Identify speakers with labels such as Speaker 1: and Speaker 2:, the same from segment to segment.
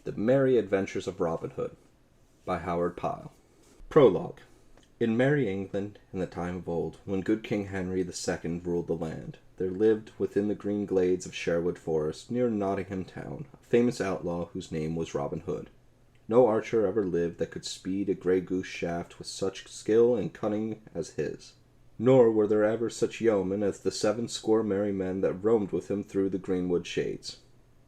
Speaker 1: The Merry Adventures of Robin Hood by Howard Pyle. Prologue. In merry England, in the time of old, when good King Henry II ruled the land, there lived within the green glades of Sherwood Forest, near Nottingham town, a famous outlaw whose name was Robin Hood. No archer ever lived that could speed a grey goose shaft with such skill and cunning as his. Nor were there ever such yeomen as the 70 merry men that roamed with him through the greenwood shades.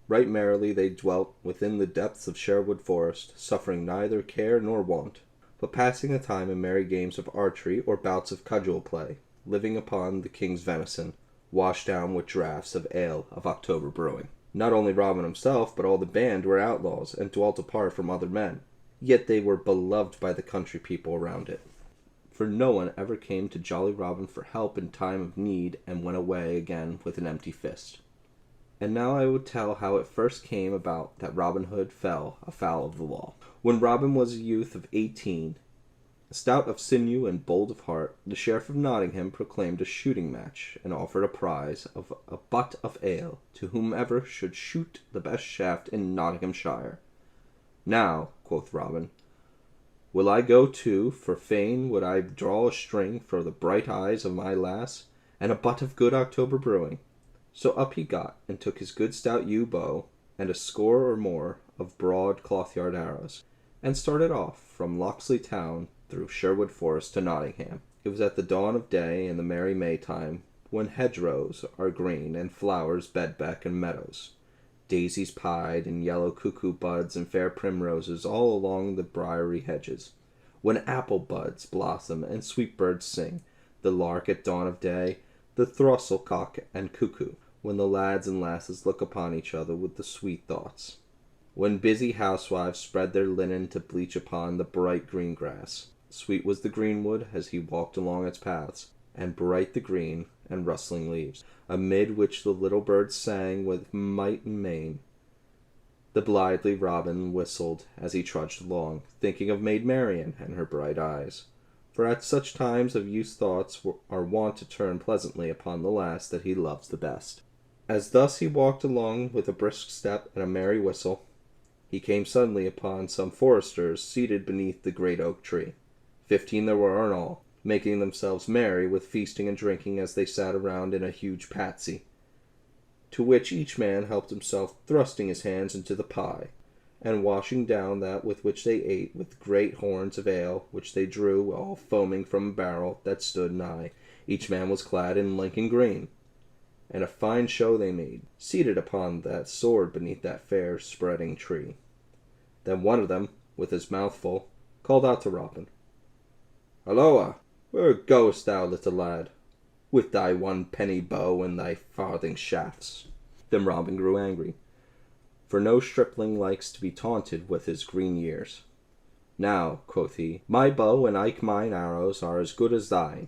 Speaker 1: Right merrily they dwelt within the depths of Sherwood Forest, suffering neither care nor want, but passing the time in merry games of archery or bouts of cudgel play, living upon the king's venison, washed down with draughts of ale of October brewing. Not only Robin himself, but all the band were outlaws, and dwelt apart from other men. Yet they were beloved by the country people around it. For no one ever came to jolly Robin for help in time of need, and went away again with an empty fist. And now I would tell how it first came about that Robin Hood fell afoul of the law. When Robin was a youth of 18, stout of sinew and bold of heart, the Sheriff of Nottingham proclaimed a shooting match, and offered a prize of a butt of ale to whomever should shoot the best shaft in Nottinghamshire. Now, quoth Robin, will I go too, for fain would I draw a string for the bright eyes of my lass, and a butt of good October brewing. So up he got, and took his good stout yew bow, and a score or more of broad cloth-yard arrows, and started off from Locksley town through Sherwood Forest to Nottingham. It was at the dawn of day in the merry May time, when hedgerows are green, and flowers bedbeck and meadows. Daisies pied, and yellow cuckoo buds, and fair primroses all along the briery hedges. When apple buds blossom, and sweet birds sing, the lark at dawn of day, the throstle-cock and cuckoo, when the lads and lasses look upon each other with the sweet thoughts. When busy housewives spread their linen to bleach upon the bright green grass. Sweet was the greenwood as he walked along its paths, and bright the green and rustling leaves, amid which the little birds sang with might and main. The blithely Robin whistled as he trudged along, thinking of Maid Marian and her bright eyes. For at such times of youth's thoughts are wont to turn pleasantly upon the lass that he loves the best. As thus he walked along with a brisk step and a merry whistle, he came suddenly upon some foresters seated beneath the great oak tree. 15 there were in all, making themselves merry with feasting and drinking as they sat around in a huge patsy, to which each man helped himself, thrusting his hands into the pie, and washing down that with which they ate with great horns of ale, which they drew all foaming from a barrel that stood nigh. Each man was clad in Lincoln green, and a fine show they made, seated upon that sword beneath that fair spreading tree. Then one of them, with his mouth full, called out to Robin, "Halloa! Where goest thou, little lad, with thy 1 penny bow and thy farthing shafts?" Then Robin grew angry, for no stripling likes to be taunted with his green years. "Now," quoth he, "my bow and mine arrows are as good as thine,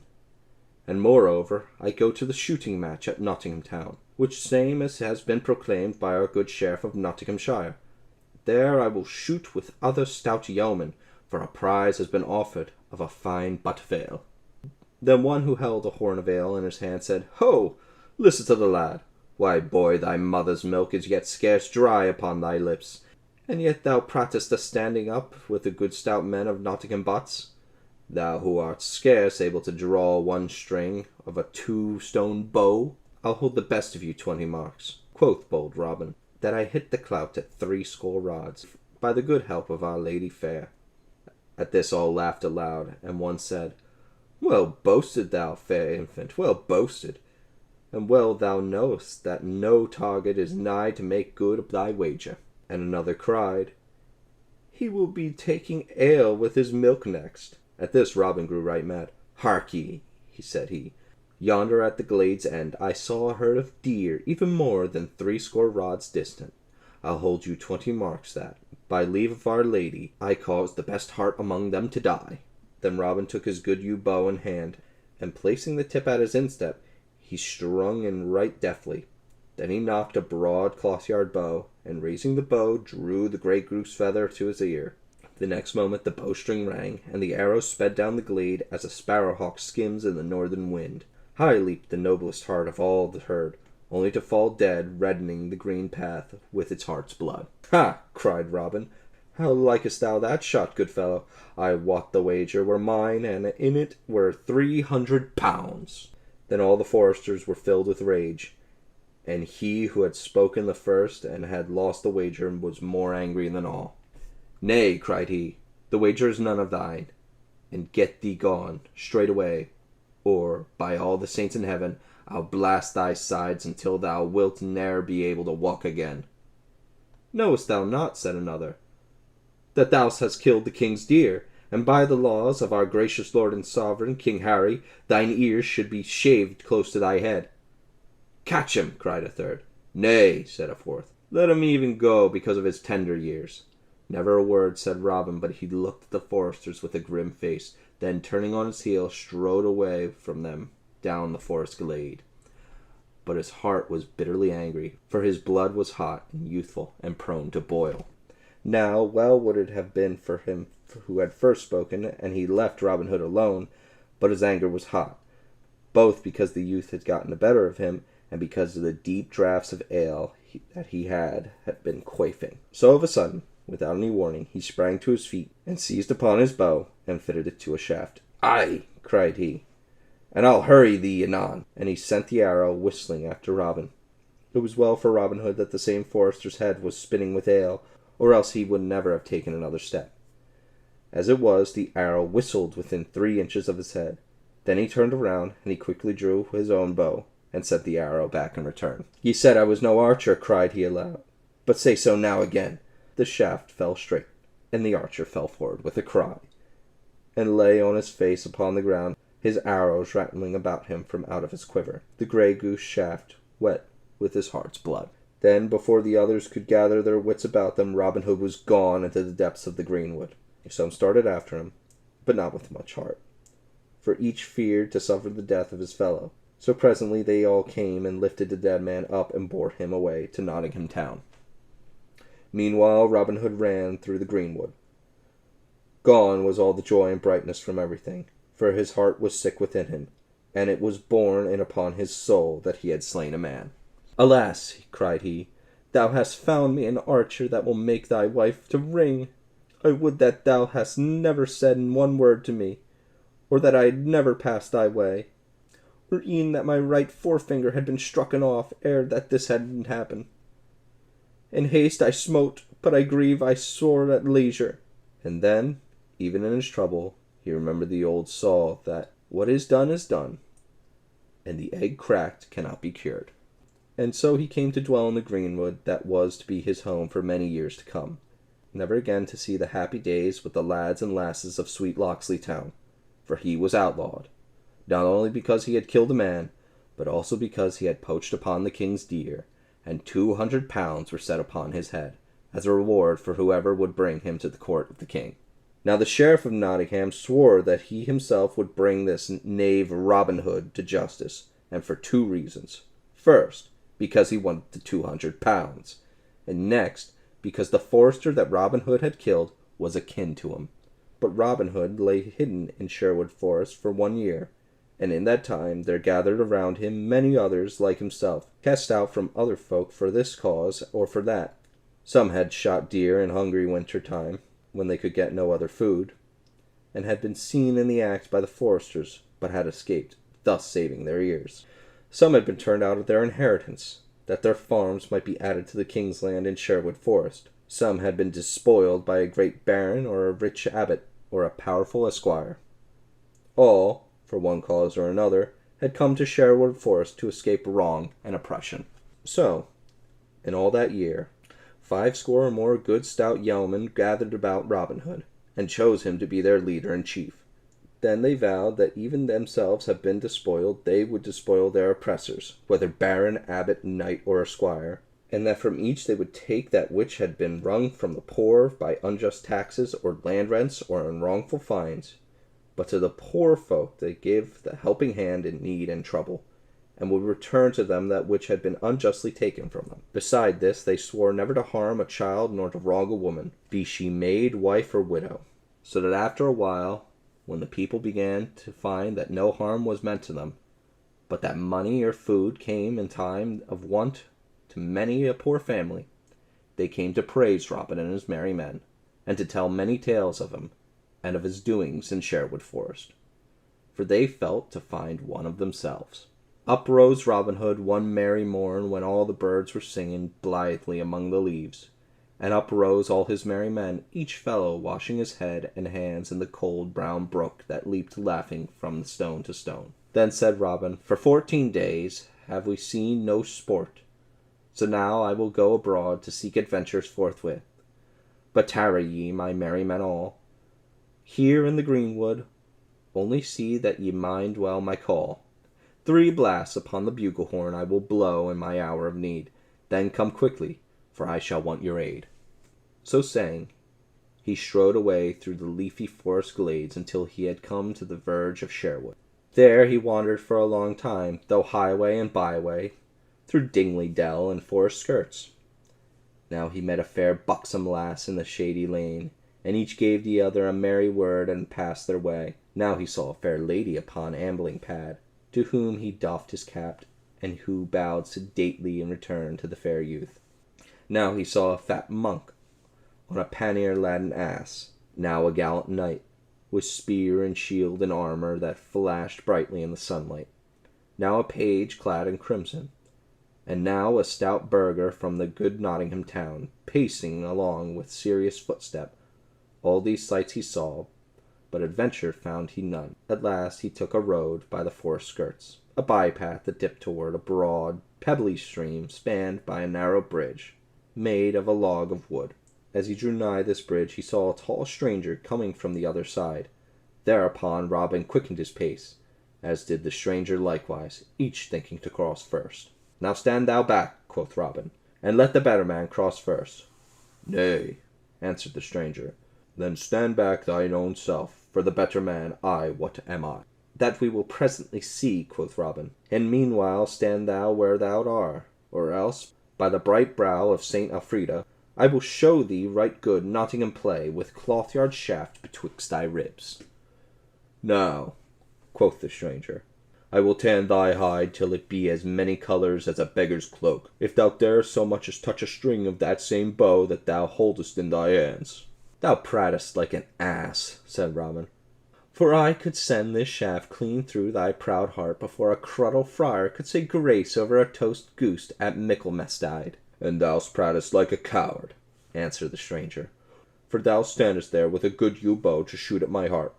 Speaker 1: and moreover I go to the shooting match at Nottingham town, which same as has been proclaimed by our good Sheriff of Nottinghamshire. There I will shoot with other stout yeomen, for a prize has been offered of a fine butt of ale." Then one who held a horn of ale in his hand said, "Ho! Listen to the lad. Why, boy, thy mother's milk is yet scarce dry upon thy lips, and yet thou pratest of standing up with the good stout men of Nottingham butts. Thou who art scarce able to draw 1 string of a 2-stone bow. I'll hold the best of you 20 marks, quoth bold Robin, that I hit the clout at 60 rods, by the good help of our Lady fair." At this all laughed aloud, and one said, "Well boasted, thou fair infant, well boasted, and well thou knowest that no target is nigh to make good thy wager." And another cried, "He will be taking ale with his milk next." At this Robin grew right mad. "Hark ye," said he, "yonder at the glade's end I saw a herd of deer even more than 60 rods distant. I'll hold you 20 marks that, by leave of Our Lady, I caused the best heart among them to die." Then Robin took his good yew bow in hand, and placing the tip at his instep, he strung in right deftly. Then he knocked a broad cloth-yard bow, and raising the bow, drew the grey goose feather to his ear. The next moment the bowstring rang, and the arrow sped down the glade as a sparrowhawk skims in the northern wind. High leaped the noblest heart of all the herd. only to fall dead, reddening the green path with its heart's blood. "Ha!" cried Robin. "How likest thou that shot, good fellow? I wot the wager were mine, and in it were 300 pounds. Then all the foresters were filled with rage, and he who had spoken the first and had lost the wager was more angry than all. "Nay," cried he, "the wager is none of thine, and get thee gone straightway, or, by all the saints in heaven, I'll blast thy sides until thou wilt ne'er be able to walk again." "Knowest thou not," said another, "that thou hast killed the king's deer, and by the laws of our gracious lord and sovereign, King Harry, thine ears should be shaved close to thy head?" "Catch him," cried a third. "Nay," said a fourth, "let him even go because of his tender years." Never a word said Robin, but he looked at the foresters with a grim face, then turning on his heel strode away from them down the forest glade. But his heart was bitterly angry, for his blood was hot and youthful and prone to boil. Now well would it have been for him who had first spoken, and he left Robin Hood alone, but his anger was hot, both because the youth had gotten the better of him, and because of the deep draughts of ale that he had been quaffing. So of a sudden, without any warning, he sprang to his feet, and seized upon his bow, and fitted it to a shaft. "Aye," cried he, "and I'll hurry thee anon." And he sent the arrow whistling after Robin. It was well for Robin Hood that the same forester's head was spinning with ale, or else he would never have taken another step. As it was, the arrow whistled within 3 inches of his head. Then he turned around, and he quickly drew his own bow, and sent the arrow back in return. "Ye said I was no archer," cried he aloud, "but say so now again." The shaft fell straight, and the archer fell forward with a cry, and lay on his face upon the ground, his arrows rattling about him from out of his quiver, the grey goose shaft wet with his heart's blood. Then, before the others could gather their wits about them, Robin Hood was gone into the depths of the greenwood. Some started after him, but not with much heart, for each feared to suffer the death of his fellow. So presently they all came and lifted the dead man up and bore him away to Nottingham town. Meanwhile Robin Hood ran through the greenwood. Gone was all the joy and brightness from everything, for his heart was sick within him, and it was borne in upon his soul that he had slain a man. "Alas," cried he, "thou hast found me an archer that will make thy wife to ring. I would that thou hadst never said one word to me, or that I had never passed thy way, or e'en that my right forefinger had been strucken off ere that this had happened. In haste I smote, but I grieve I swore at leisure." And then, even in his trouble, he remembered the old saw that what is done, and the egg cracked cannot be cured. And so he came to dwell in the greenwood that was to be his home for many years to come, never again to see the happy days with the lads and lasses of sweet Locksley town, for he was outlawed, not only because he had killed a man, but also because he had poached upon the king's deer, and 200 pounds were set upon his head, as a reward for whoever would bring him to the court of the king. Now the sheriff of Nottingham swore that he himself would bring this knave Robin Hood to justice, and for 2 reasons. First, because he wanted the 200 pounds, and next, because the forester that Robin Hood had killed was akin to him. But Robin Hood lay hidden in Sherwood Forest for 1 year, and in that time there gathered around him many others like himself, cast out from other folk for this cause or for that. Some had shot deer in hungry winter time, when they could get no other food, and had been seen in the act by the foresters, but had escaped, thus saving their ears. Some had been turned out of their inheritance, that their farms might be added to the king's land in Sherwood Forest. Some had been despoiled by a great baron or a rich abbot or a powerful esquire. All, for one cause or another, had come to Sherwood Forest to escape wrong and oppression. So, in all that year, 50 or more good stout yeomen gathered about Robin Hood, and chose him to be their leader and chief. Then they vowed that even themselves had been despoiled, they would despoil their oppressors, whether baron, abbot, knight, or esquire, and that from each they would take that which had been wrung from the poor by unjust taxes or land rents or unwrongful fines, but to the poor folk they give the helping hand in need and trouble, and would return to them that which had been unjustly taken from them. Beside this, they swore never to harm a child nor to wrong a woman, be she maid, wife, or widow. So that after a while, when the people began to find that no harm was meant to them, but that money or food came in time of want to many a poor family. They came to praise Robin and his merry men, and to tell many tales of him, and of his doings in Sherwood Forest, for they felt to find one of themselves. Up rose Robin Hood one merry morn when all the birds were singing blithely among the leaves, and up rose all his merry men, each fellow washing his head and hands in the cold brown brook that leaped laughing from the stone to stone. Then said Robin, "For 14 days have we seen no sport, so now I will go abroad to seek adventures forthwith. But tarry ye, my merry men all, here in the greenwood, only see that ye mind well my call. 3 blasts upon the bugle horn I will blow in my hour of need. Then come quickly, for I shall want your aid." So saying, he strode away through the leafy forest glades until he had come to the verge of Sherwood. There he wandered for a long time, through highway and byway, through Dingley Dell and forest skirts. Now he met a fair buxom lass in the shady lane, and each gave the other a merry word and passed their way. Now he saw a fair lady upon ambling pad, to whom he doffed his cap, and who bowed sedately in return to the fair youth. Now he saw a fat monk on a pannier-laden ass, now a gallant knight, with spear and shield and armor that flashed brightly in the sunlight, now a page clad in crimson, and now a stout burgher from the good Nottingham town, pacing along with serious footstep. All these sights he saw, but adventure found he none. At last he took a road by the forest skirts, a by-path that dipped toward a broad, pebbly stream spanned by a narrow bridge, made of a log of wood. As he drew nigh this bridge, he saw a tall stranger coming from the other side. Thereupon Robin quickened his pace, as did the stranger likewise, each thinking to cross first. "Now stand thou back," quoth Robin, "and let the better man cross first." "Nay," answered the stranger. "Then stand back thine own self, for the better man, what am I?" "That we will presently see," quoth Robin, "and meanwhile stand thou where thou art, or else, by the bright brow of Saint Elfrida, I will show thee right good Nottingham play with cloth-yard shaft betwixt thy ribs." "Now," quoth the stranger, "I will tan thy hide till it be as many colours as a beggar's cloak, if thou dare so much as touch a string of that same bow that thou holdest in thy hands." "Thou pratest like an ass," said Robin, "for I could send this shaft clean through thy proud heart before a Cruddle friar could say grace over a toast goose at Michaelmastide." "And thou pratest like a coward," answered the stranger, "for thou standest there with a good yew bow to shoot at my heart,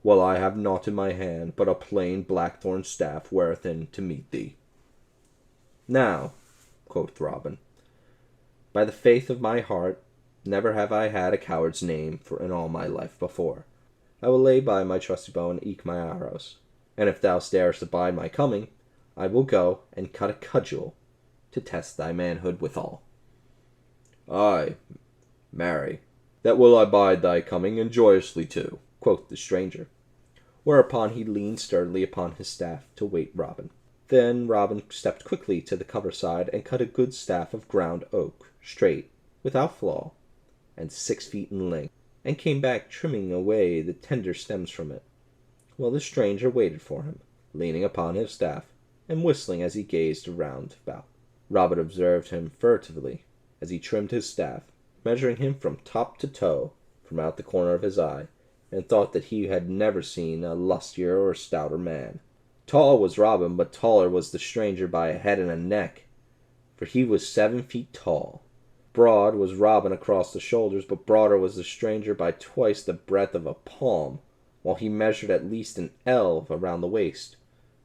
Speaker 1: while I have naught in my hand but a plain blackthorn staff whereathin to meet thee." "Now," quoth Robin, "by the faith of my heart, never have I had a coward's name for in all my life before. I will lay by my trusty bow and eke my arrows, and if thou darest abide my coming, I will go and cut a cudgel to test thy manhood withal." "Ay, marry, that will I bide thy coming, and joyously too," quoth the stranger. Whereupon he leaned sturdily upon his staff to wait Robin. Then Robin stepped quickly to the cover side and cut a good staff of ground oak, straight, without flaw, and 6 feet in length, and came back trimming away the tender stems from it, while the stranger waited for him, leaning upon his staff, and whistling as he gazed around about. Robin observed him furtively as he trimmed his staff, measuring him from top to toe from out the corner of his eye, and thought that he had never seen a lustier or stouter man. Tall was Robin, but taller was the stranger by a head and a neck, for he was 7 feet tall. Broad was Robin across the shoulders, but broader was the stranger by twice the breadth of a palm, while he measured at least an ell around the waist.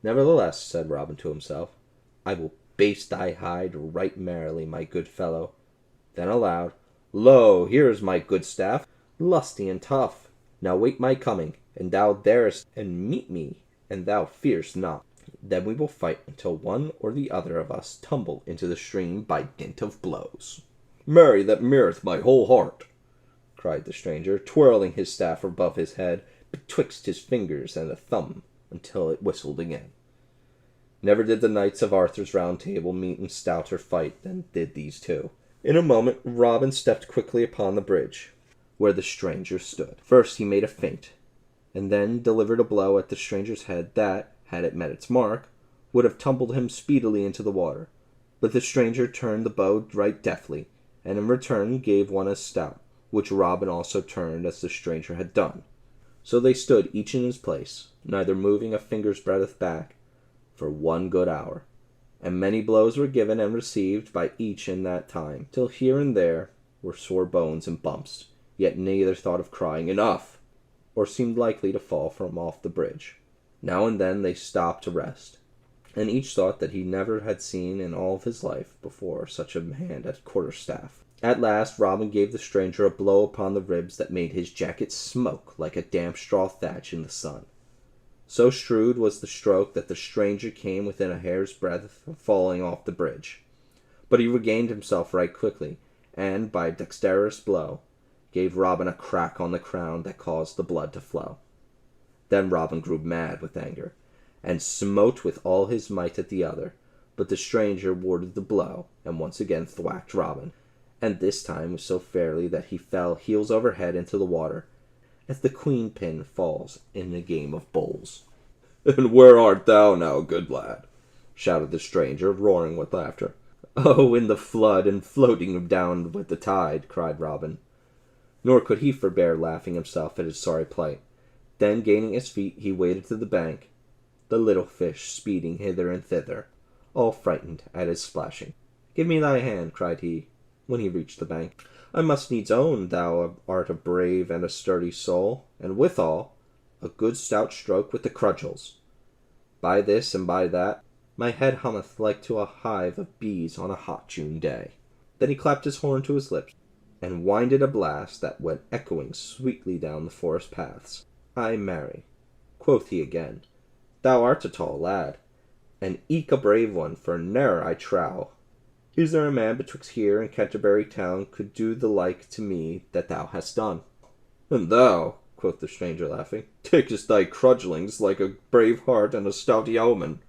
Speaker 1: "Nevertheless," said Robin to himself, "I will baste thy hide right merrily, my good fellow." Then aloud, "Lo, here is my good staff, lusty and tough. Now wait my coming, and thou darest and meet me, and thou fearest not. Then we will fight until one or the other of us tumble into the stream by dint of blows." "Marry, that meareth my whole heart," cried the stranger, twirling his staff above his head betwixt his fingers and the thumb until it whistled again. Never did the knights of Arthur's Round Table meet in stouter fight than did these two. In a moment Robin stepped quickly upon the bridge, where the stranger stood. First he made a feint, and then delivered a blow at the stranger's head that, had it met its mark, would have tumbled him speedily into the water. But the stranger turned the bow right deftly, and in return gave one as stout, which Robin also turned as the stranger had done. So they stood each in his place, neither moving a finger's breadth back, for 1 good hour. And many blows were given and received by each in that time, till here and there were sore bones and bumps, yet neither thought of crying "enough," or seemed likely to fall from off the bridge. Now and then they stopped to rest, and each thought that he never had seen in all of his life before such a hand at quarterstaff. At last Robin gave the stranger a blow upon the ribs that made his jacket smoke like a damp straw thatch in the sun. So shrewd was the stroke that the stranger came within a hair's breadth of falling off the bridge. But he regained himself right quickly, and, by a dexterous blow, gave Robin a crack on the crown that caused the blood to flow. Then Robin grew mad with anger, and smote with all his might at the other, but the stranger warded the blow, and once again thwacked Robin, and this time so fairly that he fell heels over head into the water, as the queen pin falls in a game of bowls. "And where art thou now, good lad?" shouted the stranger, roaring with laughter. "Oh, in the flood, and floating down with the tide," cried Robin. Nor could he forbear laughing himself at his sorry plight. Then, gaining his feet, he waded to the bank, the little fish speeding hither and thither, all frightened at his splashing. "Give me thy hand," cried he, when he reached the bank. "I must needs own thou art a brave and a sturdy soul, and withal a good stout stroke with the cudgels. By this and by that, my head hummeth like to a hive of bees on a hot June day." Then he clapped his horn to his lips, and winded a blast that went echoing sweetly down the forest paths. "Ay, marry," quoth he again, "thou art a tall lad, and eke a brave one, for ne'er, I trow, is there a man betwixt here and Canterbury town could do the like to me that thou hast done." "And thou," quoth the stranger, laughing, "takest thy cudgellings like a brave heart and a stout yeoman."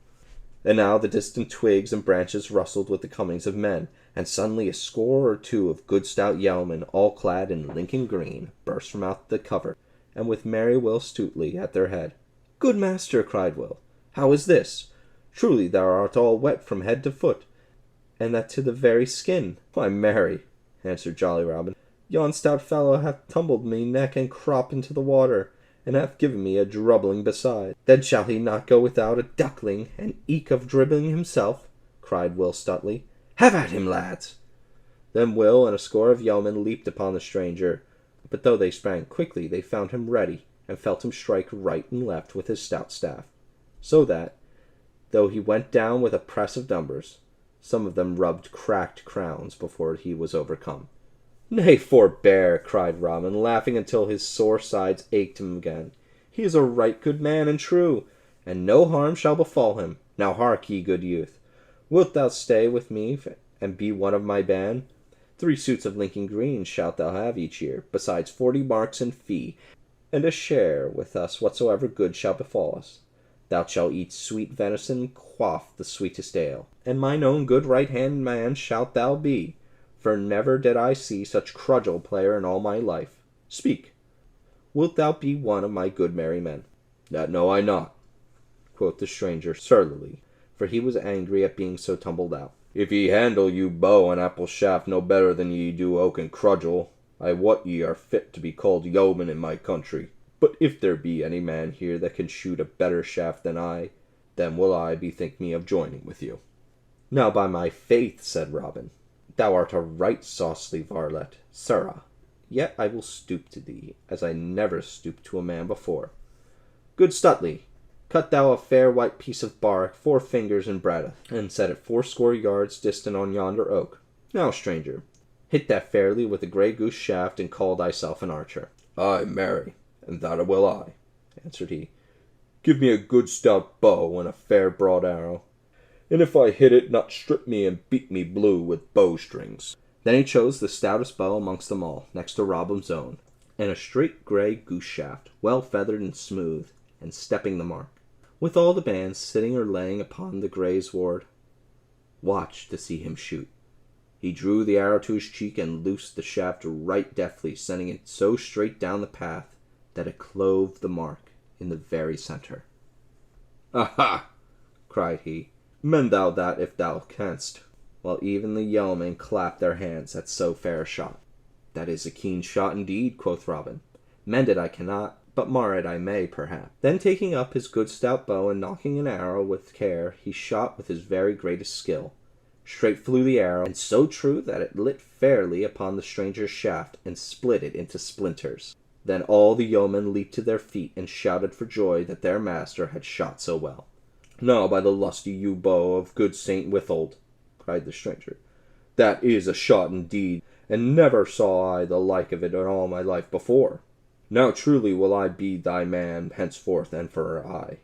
Speaker 1: And now the distant twigs and branches rustled with the comings of men, and suddenly a score or two of good stout yeomen, all clad in Lincoln green, burst from out the covert, and with merry Will Stutely at their head. "Good master," cried Will, "how is this? Truly thou art all wet from head to foot, and that to the very skin." "Why, marry," answered jolly Robin, "yon stout fellow hath tumbled me neck and crop into the water, and hath given me a drubbling beside." "Then shall he not go without a duckling, and eke of dribbling himself?" cried Will Stutely. "Have at him, lads!" Then Will and a score of yeomen leaped upon the stranger, but though they sprang quickly, they found him ready, and felt him strike right and left with his stout staff, so that, though he went down with a press of numbers, some of them rubbed cracked crowns before he was overcome. "Nay, forbear," cried Robin, laughing until his sore sides ached him again. "He is a right good man and true, and no harm shall befall him. Now hark ye, good youth, wilt thou stay with me and be one of my band? 3 suits of Lincoln green shalt thou have each year, besides 40 marks in fee, and a share with us whatsoever good shall befall us. Thou shalt eat sweet venison, quaff the sweetest ale, and mine own good right-hand man shalt thou be, for never did I see such cudgel player in all my life. Speak, wilt thou be one of my good merry men?" "That know I not," quoth the stranger surlily, for he was angry at being so tumbled out. "If ye handle you bow and apple shaft no better than ye do oak and cudgel, I wot ye are fit to be called yeomen in my country. But if there be any man here that can shoot a better shaft than I, then will I bethink me of joining with you." "Now by my faith," said Robin, "thou art a right saucily varlet, sirrah, yet I will stoop to thee, as I never stooped to a man before. Good Stutely, cut thou a fair white piece of bark 4 fingers in breadth, and set it 80 yards distant on yonder oak. Now, stranger, hit that fairly with a grey goose shaft, and call thyself an archer." "Ay, marry, and that will I," answered he. "Give me a good stout bow and a fair broad arrow, and if I hit it, not strip me and beat me blue with bowstrings." Then he chose the stoutest bow amongst them all, next to Robin's own, and a straight grey goose shaft, well feathered and smooth, and stepping the mark, with all the band sitting or laying upon the greysward, watched to see him shoot. He drew the arrow to his cheek and loosed the shaft right deftly, sending it so straight down the path that it clove the mark in the very center. "Aha!" cried he. Mend thou that if thou canst. While even the yeomen clapped their hands at so fair a shot. That is a keen shot indeed, quoth Robin. Mend it I cannot, but mar it I may, perhaps. Then taking up his good stout bow and nocking an arrow with care, he shot with his very greatest skill. Straight flew the arrow, and so true that it lit fairly upon the stranger's shaft and split it into splinters. Then all the yeomen leaped to their feet and shouted for joy that their master had shot so well. Now, by the lusty yew bow of good Saint Withold, cried the stranger, that is a shot indeed, and never saw I the like of it in all my life before. Now truly will I be thy man henceforth and for aye.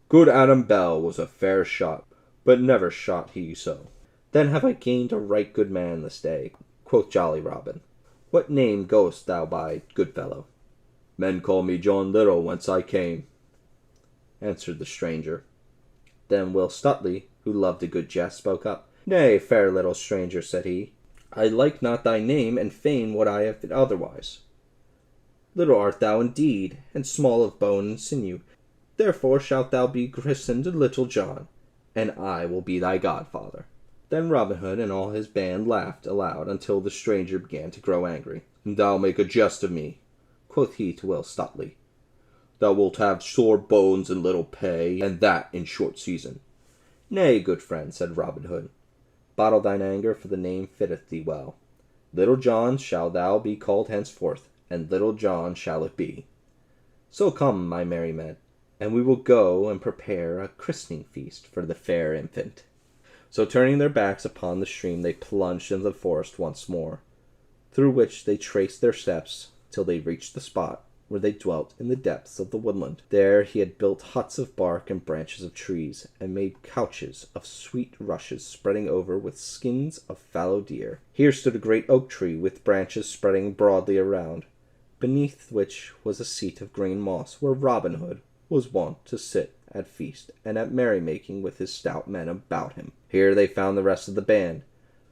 Speaker 1: Good Adam Bell was a fair shot, but never shot he so. Then have I gained a right good man this day, quoth jolly Robin. What name goest thou by, good fellow? Men call me John Little, whence I came, answered the stranger. Then Will Stuteley, who loved a good jest, spoke up. Nay, fair little stranger, said he, I like not thy name, and fain would I have it otherwise. Little art thou indeed, and small of bone and sinew. Therefore shalt thou be christened Little John, and I will be thy godfather. Then Robin Hood and all his band laughed aloud until the stranger began to grow angry. Thou make a jest of me, quoth he to Will Stuteley. Thou wilt have sore bones and little pay, and that in short season. Nay, good friend, said Robin Hood, bottle thine anger, for the name fitteth thee well. Little John shall thou be called henceforth, and Little John shall it be. So come, my merry men, and we will go and prepare a christening feast for the fair infant. So turning their backs upon the stream, they plunged into the forest once more, through which they traced their steps till they reached the spot where they dwelt in the depths of the woodland. There he had built huts of bark and branches of trees, and made couches of sweet rushes spreading over with skins of fallow deer. Here stood a great oak tree with branches spreading broadly around, beneath which was a seat of green moss, where Robin Hood was wont to sit at feast and at merrymaking with his stout men about him. Here they found the rest of the band,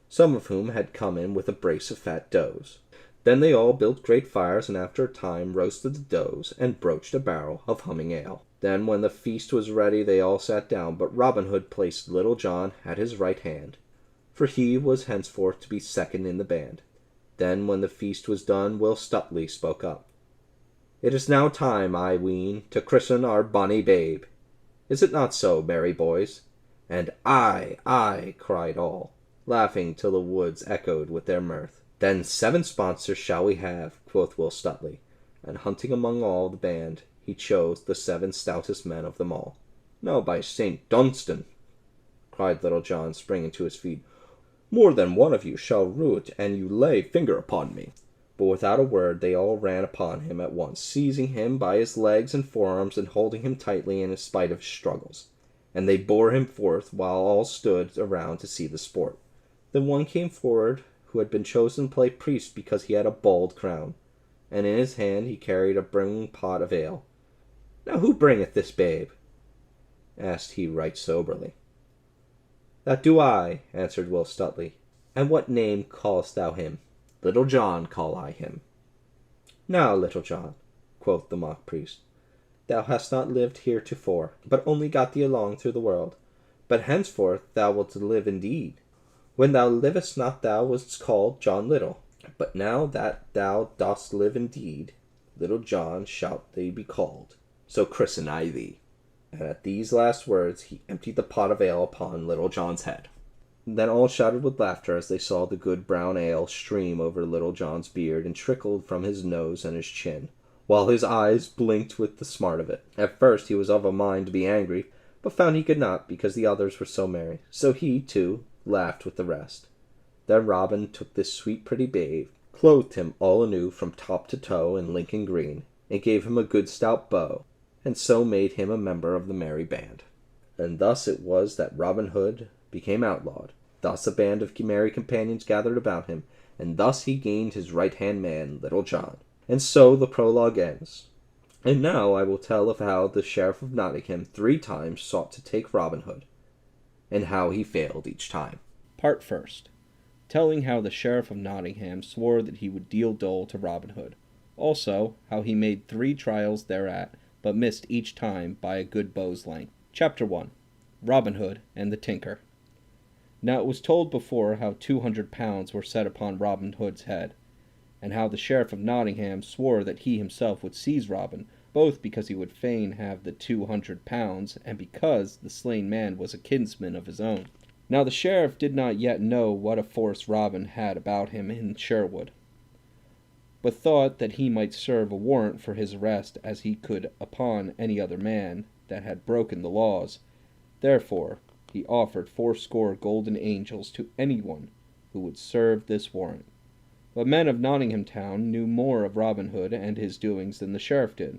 Speaker 1: some of whom had come in with a brace of fat does. Then they all built great fires, and after a time roasted the does and broached a barrel of humming ale. Then when the feast was ready they all sat down, but Robin Hood placed Little John at his right hand, for he was henceforth to be second in the band. Then when the feast was done, Will Stuteley spoke up. It is now time, I ween, to christen our bonny babe. Is it not so, merry boys? And aye, aye, cried all, laughing till the woods echoed with their mirth. Then 7 sponsors shall we have, quoth Will Stuteley, and hunting among all the band, he chose the 7 stoutest men of them all. Now by St. Dunstan, cried Little John, springing to his feet, more than one of you shall rue it an you lay finger upon me. But without a word they all ran upon him at once, seizing him by his legs and forearms and holding him tightly in spite of his struggles. And they bore him forth while all stood around to see the sport. Then one came forward who had been chosen to play priest because he had a bald crown, and in his hand he carried a brimming pot of ale. Now who bringeth this babe? asked he right soberly. That do I, answered Will Stuteley. And what name callest thou him? Little John call I him. Now, Little John, quoth the mock priest, thou hast not lived heretofore, but only got thee along through the world. But henceforth thou wilt live indeed. When thou livest not thou wast called John Little, but now that thou dost live indeed, Little John shalt thee be called. So christen I thee. And at these last words he emptied the pot of ale upon Little John's head. Then all shouted with laughter as they saw the good brown ale stream over Little John's beard and trickled from his nose and his chin, while his eyes blinked with the smart of it. At first he was of a mind to be angry, but found he could not, because the others were so merry. So he, too, laughed with the rest. Then Robin took this sweet pretty babe, clothed him all anew from top to toe in Lincoln green, and gave him a good stout bow, and so made him a member of the merry band. And thus it was that Robin Hood became outlawed. Thus a band of merry companions gathered about him, and thus he gained his right-hand man, Little John. And so the prologue ends. And now I will tell of how the Sheriff of Nottingham 3 times sought to take Robin Hood, and how he failed each time. Part first, telling how the Sheriff of Nottingham swore that he would deal dole to Robin Hood. Also, how he made 3 trials thereat, but missed each time by a good bow's length. Chapter 1.
Speaker 2: Robin Hood and the Tinker. Now it was told before how £200 were set upon Robin Hood's head, and how the Sheriff of Nottingham swore that he himself would seize Robin, both because he would fain have the £200, and because the slain man was a kinsman of his own. Now the Sheriff did not yet know what a force Robin had about him in Sherwood, but thought that he might serve a warrant for his arrest as he could upon any other man that had broken the laws. Therefore he offered 80 golden angels to anyone who would serve this warrant. But men of Nottingham town knew more of Robin Hood and his doings than the sheriff did,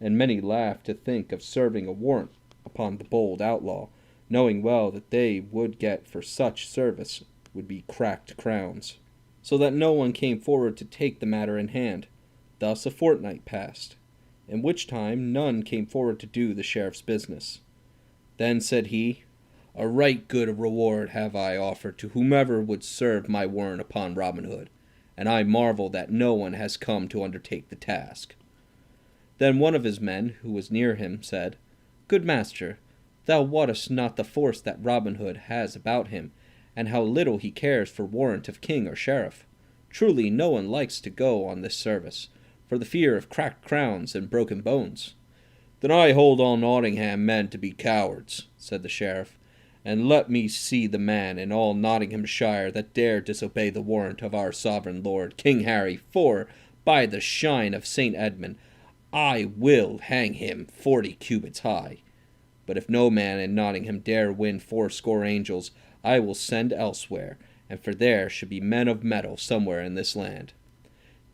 Speaker 2: and many laughed to think of serving a warrant upon the bold outlaw, knowing well that they would get for such service would be cracked crowns. So that no one came forward to take the matter in hand. Thus a fortnight passed, in which time none came forward to do the sheriff's business. Then said he, "A right good reward have I offered to whomever would serve my warrant upon Robin Hood, and I marvel that no one has come to undertake the task." Then one of his men, who was near him, said, "Good master, thou wottest not the force that Robin Hood has about him, and how little he cares for warrant of king or sheriff. Truly no one likes to go on this service, for the fear of cracked crowns and broken bones." "Then I hold all Nottingham men to be cowards," said the sheriff, "and let me see the man in all Nottinghamshire that dare disobey the warrant of our sovereign lord, King Harry, for, by the shine of St. Edmund, I will hang him 40 cubits high. But if no man in Nottingham dare win 80 angels, I will send elsewhere, and for there should be men of mettle somewhere in this land."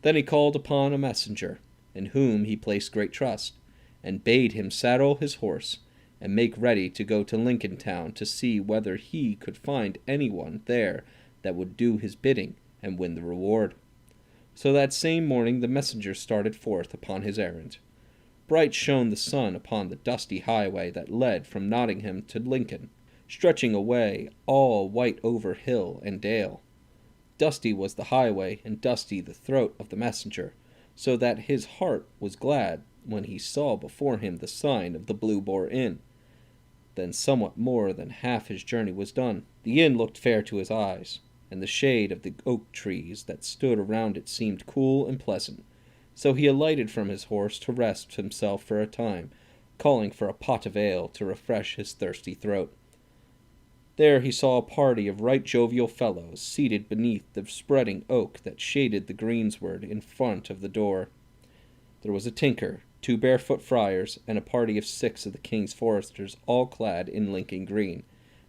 Speaker 2: Then he called upon a messenger, in whom he placed great trust, and bade him saddle his horse, and make ready to go to Lincoln town to see whether he could find anyone there that would do his bidding and win the reward. So that same morning the messenger started forth upon his errand. Bright shone the sun upon the dusty highway that led from Nottingham to Lincoln, stretching away all white over hill and dale. Dusty was the highway, and dusty the throat of the messenger, so that his heart was glad when he saw before him the sign of the Blue Boar Inn. Then somewhat more than half his journey was done. The inn looked fair to his eyes, and the shade of the oak trees that stood around it seemed cool and pleasant. So he alighted from his horse to rest himself for a time, calling for a pot of ale to refresh his thirsty throat. There he saw a party of right jovial fellows seated beneath the spreading oak that shaded the greensward in front of the door. There was a tinker, 2 barefoot friars, and a party of 6 of the king's foresters, all clad in Lincoln green,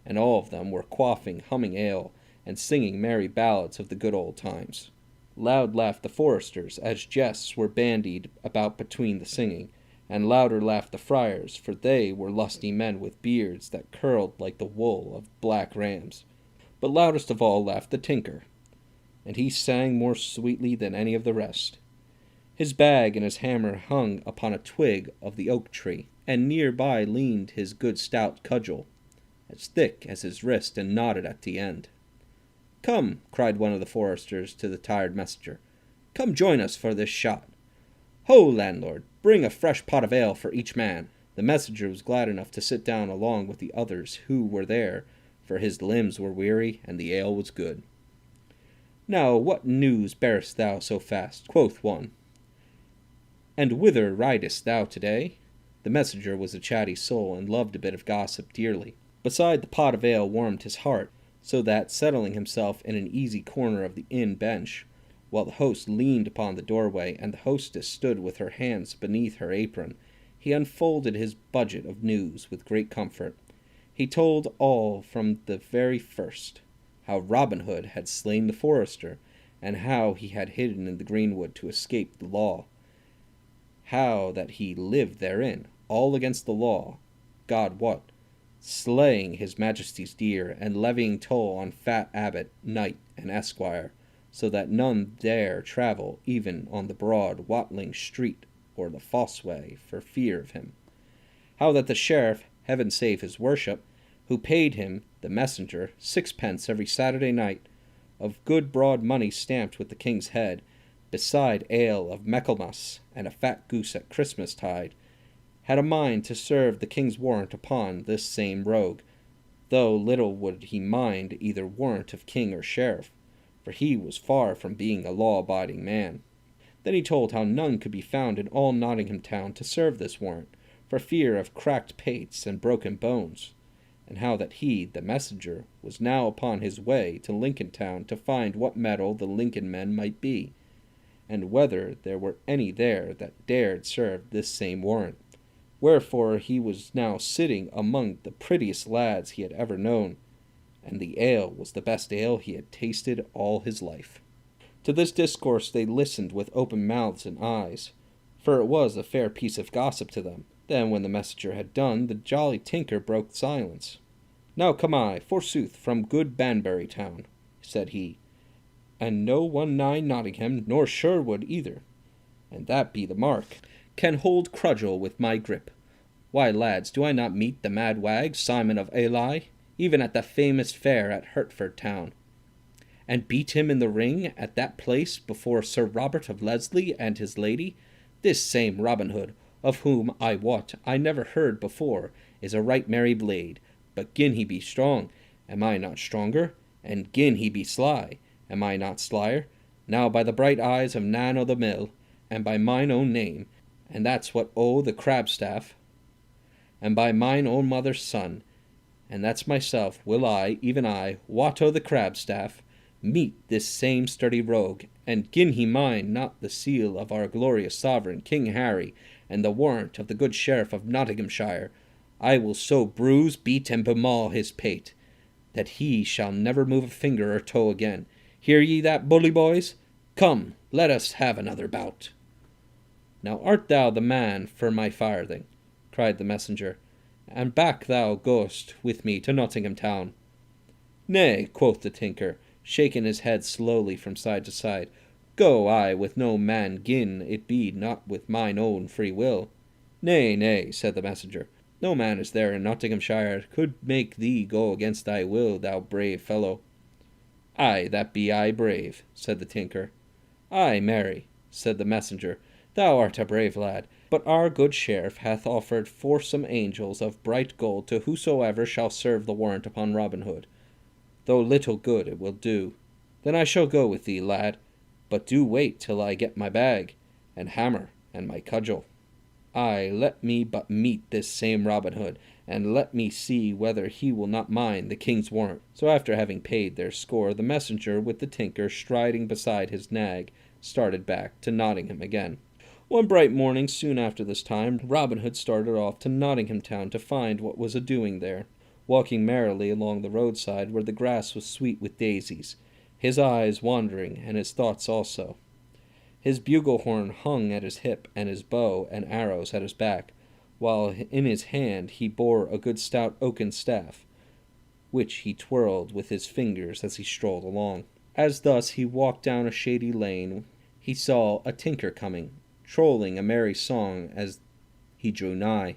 Speaker 2: and all of them were quaffing humming ale and singing merry ballads of the good old times. Loud laughed the foresters as jests were bandied about between the singing, and louder laughed the friars, for they were lusty men with beards that curled like the wool of black rams. But loudest of all laughed the tinker, and he sang more sweetly than any of the rest. His bag and his hammer hung upon a twig of the oak tree, and near by leaned his good stout cudgel, as thick as his wrist and knotted at the end. "Come," cried one of the foresters to the tired messenger, "come join us for this shot. Ho, landlord, bring a fresh pot of ale for each man." The messenger was glad enough to sit down along with the others who were there, for his limbs were weary, and the ale was good. "Now what news bearest thou so fast?" quoth one. "And whither ridest thou today?" The messenger was a chatty soul, and loved a bit of gossip dearly. Beside the pot of ale warmed his heart, so that, settling himself in an easy corner of the inn bench, while the host leaned upon the doorway and the hostess stood with her hands beneath her apron, he unfolded his budget of news with great comfort. He told all from the very first, how Robin Hood had slain the forester, and how he had hidden in the greenwood to escape the law, how that he lived therein, all against the law, God wot, slaying his majesty's deer, and levying toll on fat abbot, knight, and esquire, so that none dare travel even on the broad Watling street or the Fossway for fear of him. How that the sheriff, heaven save his worship, who paid him, the messenger, 6 every Saturday night, of good broad money stamped with the king's head, beside ale of Michaelmas and a fat goose at Christmas tide, had a mind to serve the king's warrant upon this same rogue, though little would he mind either warrant of king or sheriff, for he was far from being a law-abiding man. Then he told how none could be found in all Nottingham town to serve this warrant, for fear of cracked pates and broken bones, and how that he, the messenger, was now upon his way to Lincoln town to find what mettle the Lincoln men might be, and whether there were any there that dared serve this same warrant. Wherefore he was now sitting among the prettiest lads he had ever known, and the ale was the best ale he had tasted all his life. To this discourse they listened with open mouths and eyes, for it was a fair piece of gossip to them. Then, when the messenger had done, the jolly tinker broke silence. "Now come I, forsooth, from good Banbury town," said he, "and no one nigh Nottingham, nor Sherwood either, and that be the mark, can hold cudgel with my grip. Why, lads, do I not meet the mad wag, Simon of Ely, even at the famous fair at Hertford town, and beat him in the ring at that place before Sir Robert of Leslie and his lady? This same Robin Hood, of whom I wot I never heard before, is a right merry blade, but gin he be strong, am I not stronger? And gin he be sly, am I not slyer? Now by the bright eyes of Nan o' the Mill, and by mine own name, and that's what o' the Crabstaff, and by mine own mother's son, and that's myself, will I, even I, Wat o' the Crabstaff, meet this same sturdy rogue, and gin he mind not the seal of our glorious sovereign, King Harry, and the warrant of the good sheriff of Nottinghamshire, I will so bruise, beat, and bemaul his pate, that he shall never move a finger or toe again. Hear ye that, bully boys? Come, let us have another bout." "Now art thou the man for my farthing?" cried the messenger, "and back thou goest with me to Nottingham town." "Nay," quoth the tinker, shaking his head slowly from side to side, "go I with no man gin it be not with mine own free will." "Nay, nay," said the messenger, "no man is there in Nottinghamshire could make thee go against thy will, thou brave fellow." "Ay, that be I brave," said the tinker. "Ay, marry," said the messenger, "thou art a brave lad, but our good sheriff hath offered foursome angels of bright gold to whosoever shall serve the warrant upon Robin Hood, though little good it will do. Then I shall go with thee, lad, but do wait till I get my bag, and hammer, and my cudgel. Ay, let me but meet this same Robin Hood, and let me see whether he will not mind the king's warrant." So after having paid their score, the messenger, with the tinker striding beside his nag, started back to Nottingham again. One bright morning, soon after this time, Robin Hood started off to Nottingham town to find what was a-doing there, walking merrily along the roadside where the grass was sweet with daisies, his eyes wandering and his thoughts also. His bugle horn hung at his hip, and his bow and arrows at his back, while in his hand he bore a good stout oaken staff, which he twirled with his fingers as he strolled along. As thus he walked down a shady lane, he saw a tinker coming, trolling a merry song as he drew nigh.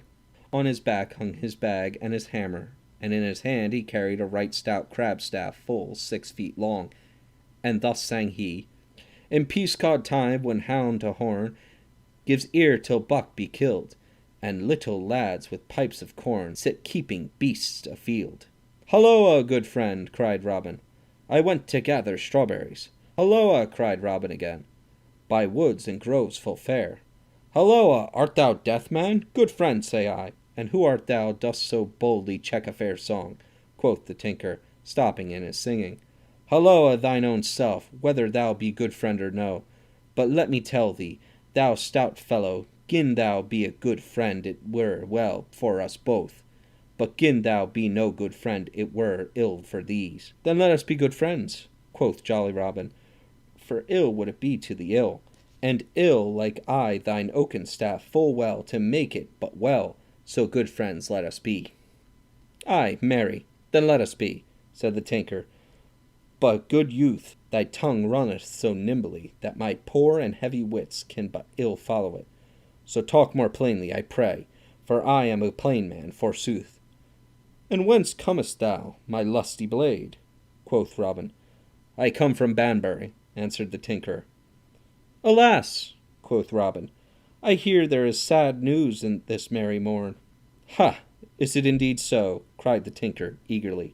Speaker 2: On his back hung his bag and his hammer, and in his hand he carried a right stout crab-staff full 6 feet long, and thus sang he: "In peace-cod time, when hound to horn gives ear till buck be killed, and little lads with pipes of corn sit keeping beasts afield." "Halloa, good friend!" cried Robin. "I went to gather strawberries." "Halloa!" cried Robin again. "By woods and groves full fair." "Halloa! Art thou Death man? Good friend, say I, and who art thou dost so boldly check a fair song?" quoth the tinker, stopping in his singing. "Halloa, thine own self, whether thou be good friend or no. But let me tell thee, thou stout fellow, gin thou be a good friend it were well for us both, but gin thou be no good friend it were ill for these." "Then let us be good friends," quoth jolly Robin, "for ill would it be to the ill, and ill like I thine oaken staff full well to make it but well, so good friends let us be." "Ay, marry, then let us be," said the tinker, "but good youth, thy tongue runneth so nimbly that my poor and heavy wits can but ill follow it. So talk more plainly, I pray, for I am a plain man, forsooth." "And whence comest thou, my lusty blade?" quoth Robin. "I come from Banbury," answered the tinker. "Alas!" quoth Robin, I hear there is sad news in this merry morn." "Ha! Is it indeed so?" cried the tinker, eagerly.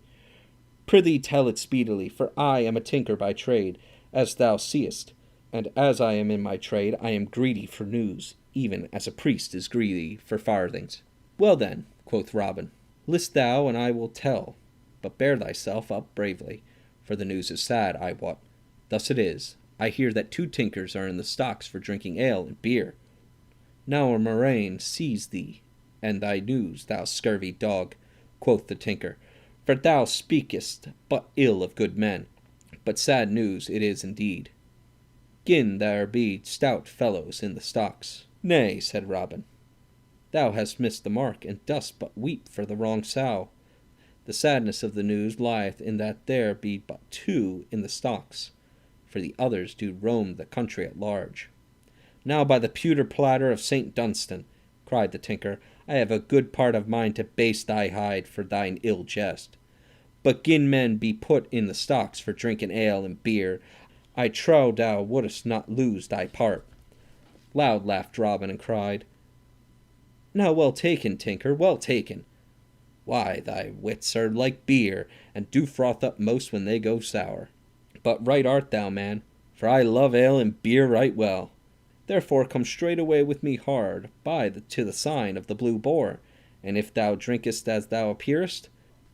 Speaker 2: "Prithee tell it speedily, for I am a tinker by trade, as thou seest, and as I am in my trade, I am greedy for news, even as a priest is greedy for farthings." "Well then," quoth Robin, "list thou, and I will tell, but bear thyself up bravely, for the news is sad, I wot. Thus it is, I hear that 2 tinkers are in the stocks for drinking ale and beer. Now a murrain seize thee, and thy news, thou scurvy dog," quoth the tinker, "for thou speakest but ill of good men, but sad news it is indeed. Gin there be stout fellows in the stocks." "Nay," said Robin, "thou hast missed the mark, and dost but weep for the wrong sow. The sadness of the news lieth in that there be but 2 in the stocks, for the others do roam the country at large." "Now by the pewter platter of St. Dunstan," cried the tinker, "I have a good part of mind to baste thy hide for thine ill jest. But gin men be put in the stocks for drinking ale and beer, I trow thou wouldst not lose thy part." Loud laughed Robin, and cried, "Now well taken, tinker, well taken. Why, thy wits are like beer, and do froth up most when they go sour. But right art thou, man, for I love ale and beer right well. Therefore come straight away with me hard by to the sign of the Blue Boar, and if thou drinkest as thou appearest,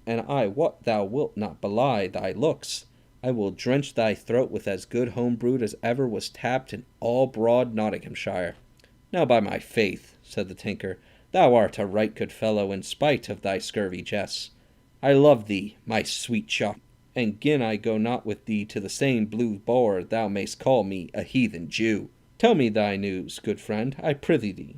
Speaker 2: and I wot thou wilt not belie thy looks, I will drench thy throat with as good home brewed as ever was tapped in all broad Nottinghamshire." "Now by my faith," said the tinker, "thou art a right good fellow in spite of thy scurvy jests. I love thee, my sweet Jock, and gin I go not with thee to the same Blue Boar, thou mayst call me a heathen Jew. Tell me thy news, good friend, I prithee thee,"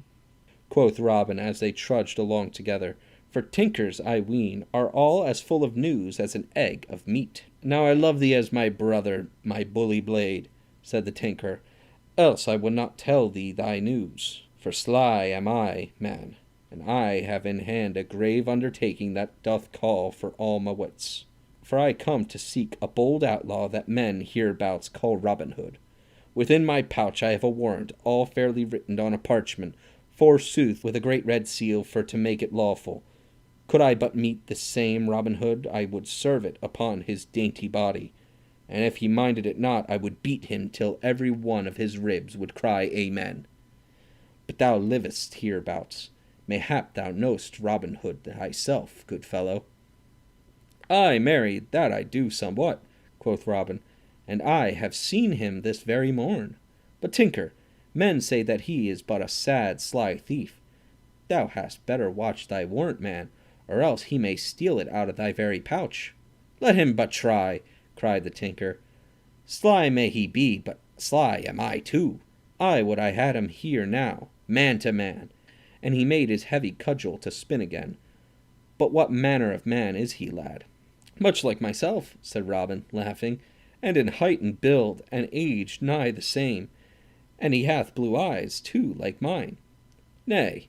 Speaker 2: quoth Robin, as they trudged along together, "for tinkers, I ween, are all as full of news as an egg of meat." "Now I love thee as my brother, my bully blade," said the tinker, "else I would not tell thee thy news. For sly am I, man, and I have in hand a grave undertaking that doth call for all my wits. For I come to seek a bold outlaw that men hereabouts call Robin Hood. Within my pouch I have a warrant, all fairly written on a parchment, forsooth, with a great red seal for to make it lawful. Could I but meet this same Robin Hood, I would serve it upon his dainty body, and if he minded it not, I would beat him till every one of his ribs would cry Amen. But thou livest hereabouts. Mayhap thou knowest Robin Hood thyself, good fellow." "Ay, marry, that I do somewhat," quoth Robin, "and I have seen him this very morn. But, tinker, men say that he is but a sad, sly thief. Thou hadst better watch thy warrant, man, or else he may steal it out of thy very pouch." "Let him but try," cried the tinker. "Sly may he be, but sly am I too. I would I had him here now, man to man." And he made his heavy cudgel to spin again. "But what manner of man is he, lad?" "Much like myself," said Robin, laughing, "and in height and build and age nigh the same, and he hath blue eyes, too, like mine." "Nay,"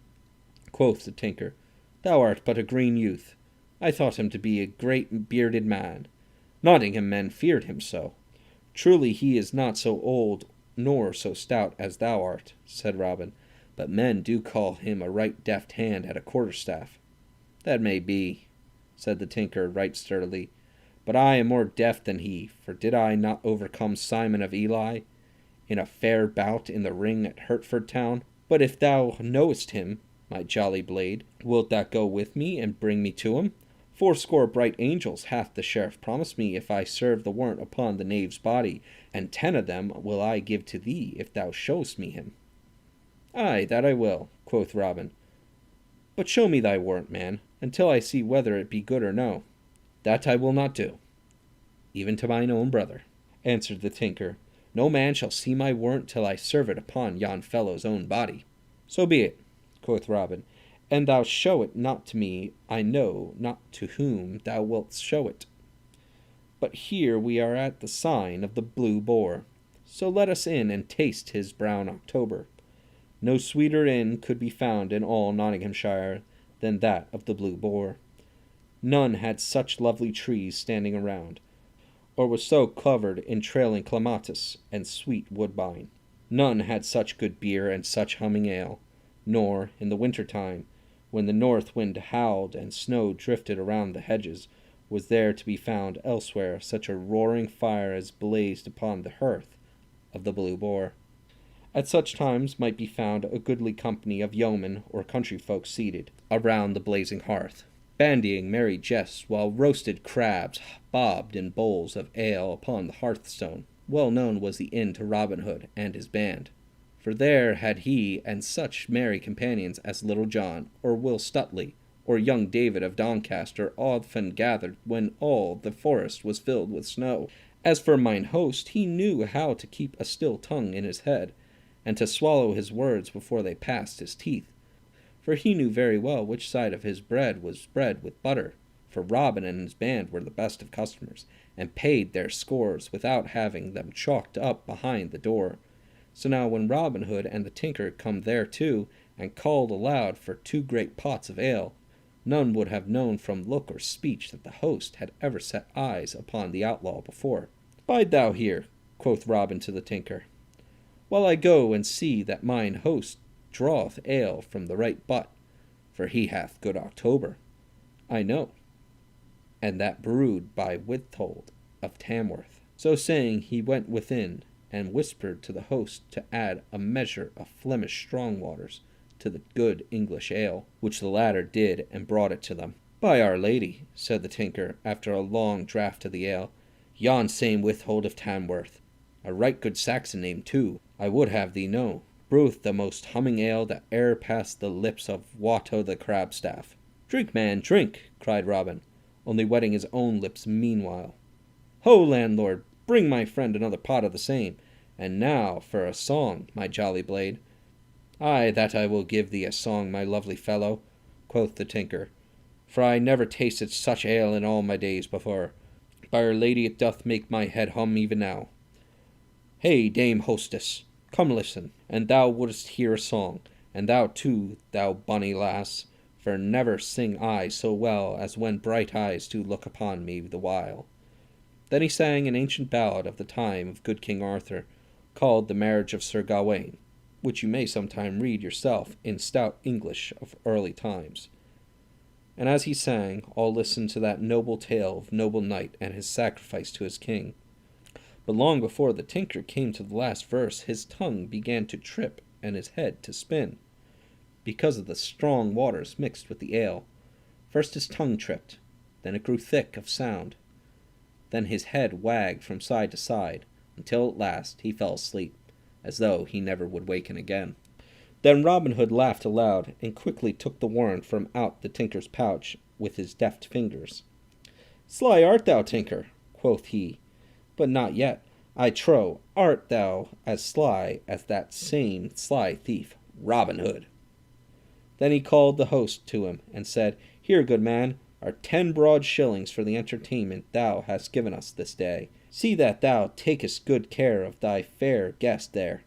Speaker 2: quoth the tinker, "thou art but a green youth. I thought him to be a great bearded man. Nottingham men feared him so." "Truly he is not so old nor so stout as thou art," said Robin, "but men do call him a right deft hand at a quarterstaff." "That may be," said the tinker right sturdily, "but I am more deft than he, for did I not overcome Simon of Ely in a fair bout in the ring at Hertford town? But if thou knowest him, my jolly blade, wilt thou go with me and bring me to him? 80 bright angels hath the sheriff promised me if I serve the warrant upon the knave's body, and 10 of them will I give to thee if thou showest me him." "Ay, that I will," quoth Robin. "But show me thy warrant, man, until I see whether it be good or no." "That I will not do, even to mine own brother," answered the tinker. "No man shall see my warrant till I serve it upon yon fellow's own body." "So be it," quoth Robin, "and thou show it not to me, I know not to whom thou wilt show it. But here we are at the sign of the Blue Boar, so let us in and taste his brown October. No sweeter inn could be found in all Nottinghamshire than that of the Blue Boar. None had such lovely trees standing around, or was so covered in trailing clematis and sweet woodbine. None had such good beer and such humming ale, nor, in the winter time, when the north wind howled and snow drifted around the hedges, was there to be found elsewhere such a roaring fire as blazed upon the hearth of the Blue Boar. At such times might be found a goodly company of yeomen or country folk seated around the blazing hearth, bandying merry jests, while roasted crabs bobbed in bowls of ale upon the hearthstone. Well known was the inn to Robin Hood and his band, for there had he and such merry companions as Little John, or Will Stuteley, or young David of Doncaster often gathered when all the forest was filled with snow. As for mine host, he knew how to keep a still tongue in his head, and to swallow his words before they passed his teeth, for he knew very well which side of his bread was bread with butter, for Robin and his band were the best of customers, and paid their scores without having them chalked up behind the door. So now when Robin Hood and the tinker come there too, and called aloud for 2 great pots of ale, none would have known from look or speech that the host had ever set eyes upon the outlaw before. "Bide thou here," quoth Robin to the tinker, "while I go and see that mine host draweth ale from the right butt, for he hath good October, I know, and that brewed by Withold of Tamworth." So saying, he went within, and whispered to the host to add a measure of Flemish strong waters to the good English ale, which the latter did, and brought it to them. "By Our Lady," said the tinker, after a long draught of the ale, "yon same Withold of Tamworth, a right good Saxon name too, I would have thee know, breweth the most humming ale that e'er passed the lips of Watto the Crabstaff." "Drink, man, drink," cried Robin, only wetting his own lips meanwhile. "Ho, landlord, bring my friend another pot of the same. And now for a song, my jolly blade." "Ay, that I will give thee a song, my lovely fellow," quoth the tinker, "for I never tasted such ale in all my days before. By Our Lady, it doth make my head hum even now. Hey, dame hostess, come listen, and thou wouldst hear a song, and thou too, thou bonny lass, for never sing I so well as when bright eyes do look upon me the while." Then he sang an ancient ballad of the time of good King Arthur, called The Marriage of Sir Gawain, which you may sometime read yourself in stout English of early times. And as he sang, all listened to that noble tale of noble knight and his sacrifice to his king. But long before the tinker came to the last verse, his tongue began to trip and his head to spin, because of the strong waters mixed with the ale. First his tongue tripped, then it grew thick of sound, then his head wagged from side to side, until at last he fell asleep, as though he never would waken again. Then Robin Hood laughed aloud, and quickly took the warrant from out the tinker's pouch with his deft fingers. "Sly art thou, tinker," quoth he, "but not yet, I trow, art thou as sly as that same sly thief, Robin Hood." Then he called the host to him, and said, "Here, good man, are 10 broad shillings for the entertainment thou hast given us this day. See that thou takest good care of thy fair guest there,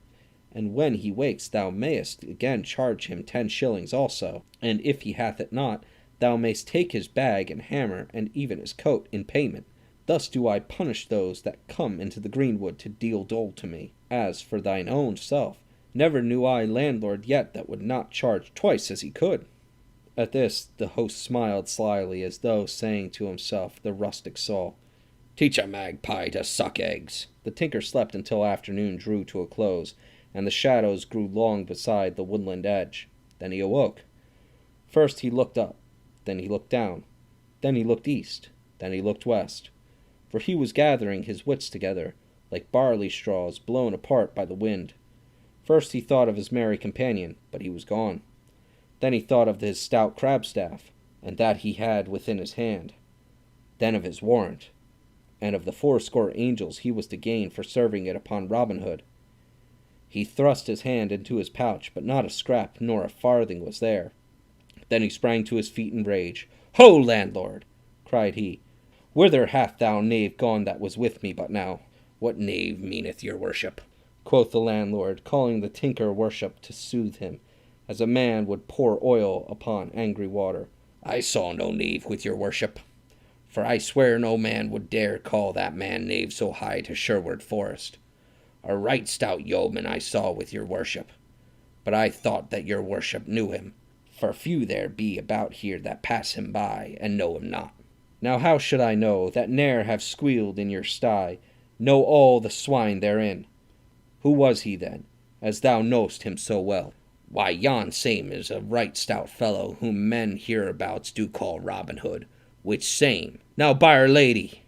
Speaker 2: and when he wakes thou mayest again charge him 10 shillings also, and if he hath it not, thou mayst take his bag and hammer, and even his coat, in payment. Thus do I punish those that come into the greenwood to deal dole to me. As for thine own self, never knew I landlord yet that would not charge twice as he could." At this the host smiled slyly, as though saying to himself, the rustic soul, "Teach a magpie to suck eggs." The tinker slept until afternoon drew to a close, and the shadows grew long beside the woodland edge. Then he awoke. First he looked up, then he looked down, then he looked east, then he looked west, for he was gathering his wits together, like barley straws blown apart by the wind. First he thought of his merry companion, but he was gone. Then he thought of his stout crabstaff, and that he had within his hand. Then of his warrant, and of the 80 angels he was to gain for serving it upon Robin Hood. He thrust his hand into his pouch, but not a scrap nor a farthing was there. Then he sprang to his feet in rage. "Ho, landlord!" cried he. "Whither hath thou knave gone that was with me but now?" "What knave meaneth your worship?" quoth the landlord, calling the tinker worship to soothe him, as a man would pour oil upon angry water. "I saw no knave with your worship, for I swear no man would dare call that man knave so high to Sherwood Forest. A right stout yeoman I saw with your worship, but I thought that your worship knew him, for few there be about here that pass him by, and know him not. Now how should I know, that ne'er have squealed in your sty, know all the swine therein? Who was he then, as thou know'st him so well? Why, yon same is a right stout fellow, whom men hereabouts do call Robin Hood, which same. Now, by'r lady,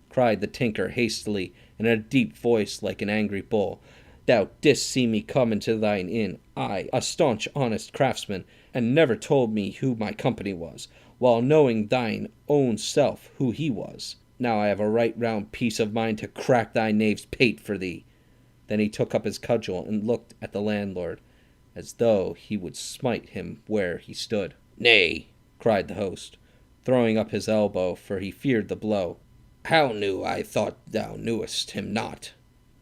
Speaker 2: cried the tinker hastily, and in a deep voice like an angry bull, thou didst see me come into thine inn, I, a staunch honest craftsman, and never told me who my company was, while knowing thine own self who he was. Now I have a right round piece of mind to crack thy knave's pate for thee. Then he took up his cudgel and looked at the landlord, as though he would smite him where he stood. Nay, cried the host, throwing up his elbow, for he feared the blow. How knew I thought thou knewest him not?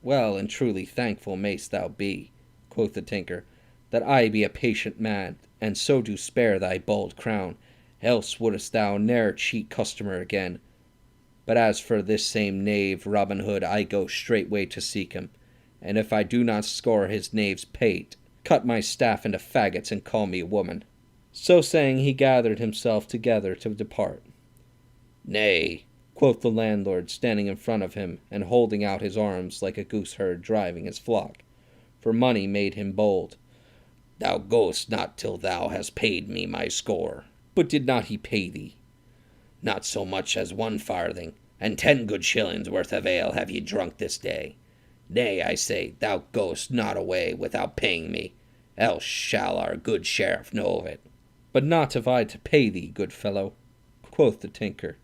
Speaker 2: Well and truly thankful mayst thou be, quoth the tinker, that I be a patient man, and so do spare thy bald crown, else wouldst thou ne'er cheat customer again. But as for this same knave Robin Hood, I go straightway to seek him, and if I do not score his knave's pate, cut my staff into faggots and call me a woman. So saying, he gathered himself together to depart. Nay, quoth the landlord, standing in front of him, and holding out his arms like a gooseherd driving his flock, for money made him bold. Thou goest not till thou hast paid me my score. But did not he pay thee? Not so much as 1 farthing, and 10 good shillings worth of ale have ye drunk this day. Nay, I say, thou goest not away without paying me, else shall our good sheriff know of it. But not have I to pay thee, good fellow, quoth the tinker.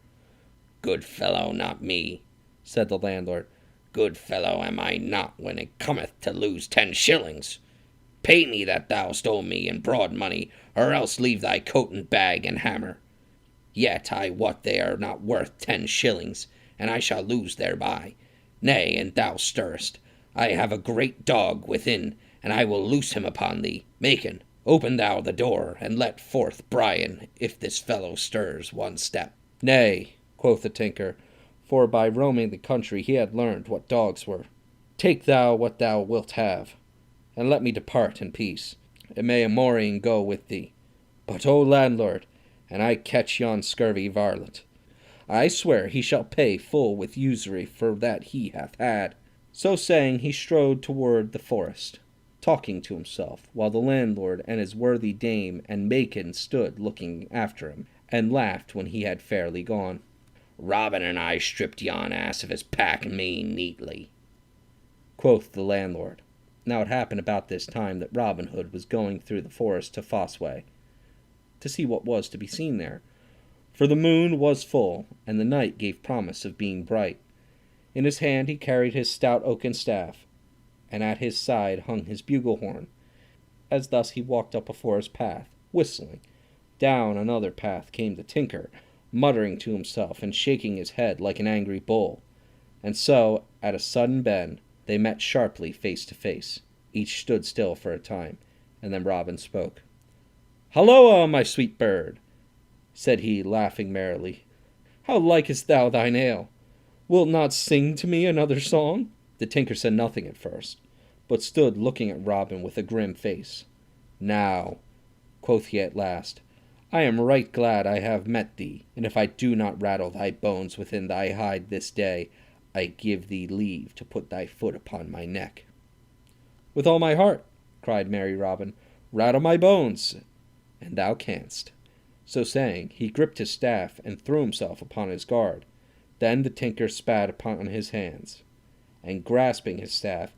Speaker 2: Good fellow, not me, said the landlord. Good fellow am I not when it cometh to lose 10 shillings. Pay me that thou stole me in broad money, or else leave thy coat and bag and hammer. Yet I wot they are not worth 10 shillings, and I shall lose thereby. Nay, and thou stirrest. I have a great dog within, and I will loose him upon thee. Macon, open thou the door, and let forth Brian, if this fellow stirs 1 step. Nay, quoth the tinker, for by roaming the country he had learned what dogs were. Take thou what thou wilt have, and let me depart in peace, and may a morion go with thee. But, O landlord, and I catch yon scurvy varlet, I swear he shall pay full with usury for that he hath had. So saying, he strode toward the forest, talking to himself, while the landlord and his worthy dame and Macon stood looking after him, and laughed when he had fairly gone. Robin and I stripped yon ass of his pack main neatly, quoth the landlord. Now it happened about this time that Robin Hood was going through the forest to Fossway, to see what was to be seen there, for the moon was full, and the night gave promise of being bright. In his hand he carried his stout oaken staff, and at his side hung his bugle horn. As thus he walked up a forest path, whistling. Down another path came the tinker, muttering to himself and shaking his head like an angry bull. And so, at a sudden bend, they met sharply face to face. Each stood still for a time, and then Robin spoke. Halloa, my sweet bird, said he, laughing merrily. How likest thou thine ale? Wilt not sing to me another song? The tinker said nothing at first, but stood looking at Robin with a grim face. Now, quoth he at last, I am right glad I have met thee, and if I do not rattle thy bones within thy hide this day, I give thee leave to put thy foot upon my neck. With all my heart, cried merry Robin, rattle my bones, and thou canst. So saying, he gripped his staff and threw himself upon his guard. Then the tinker spat upon his hands, and grasping his staff,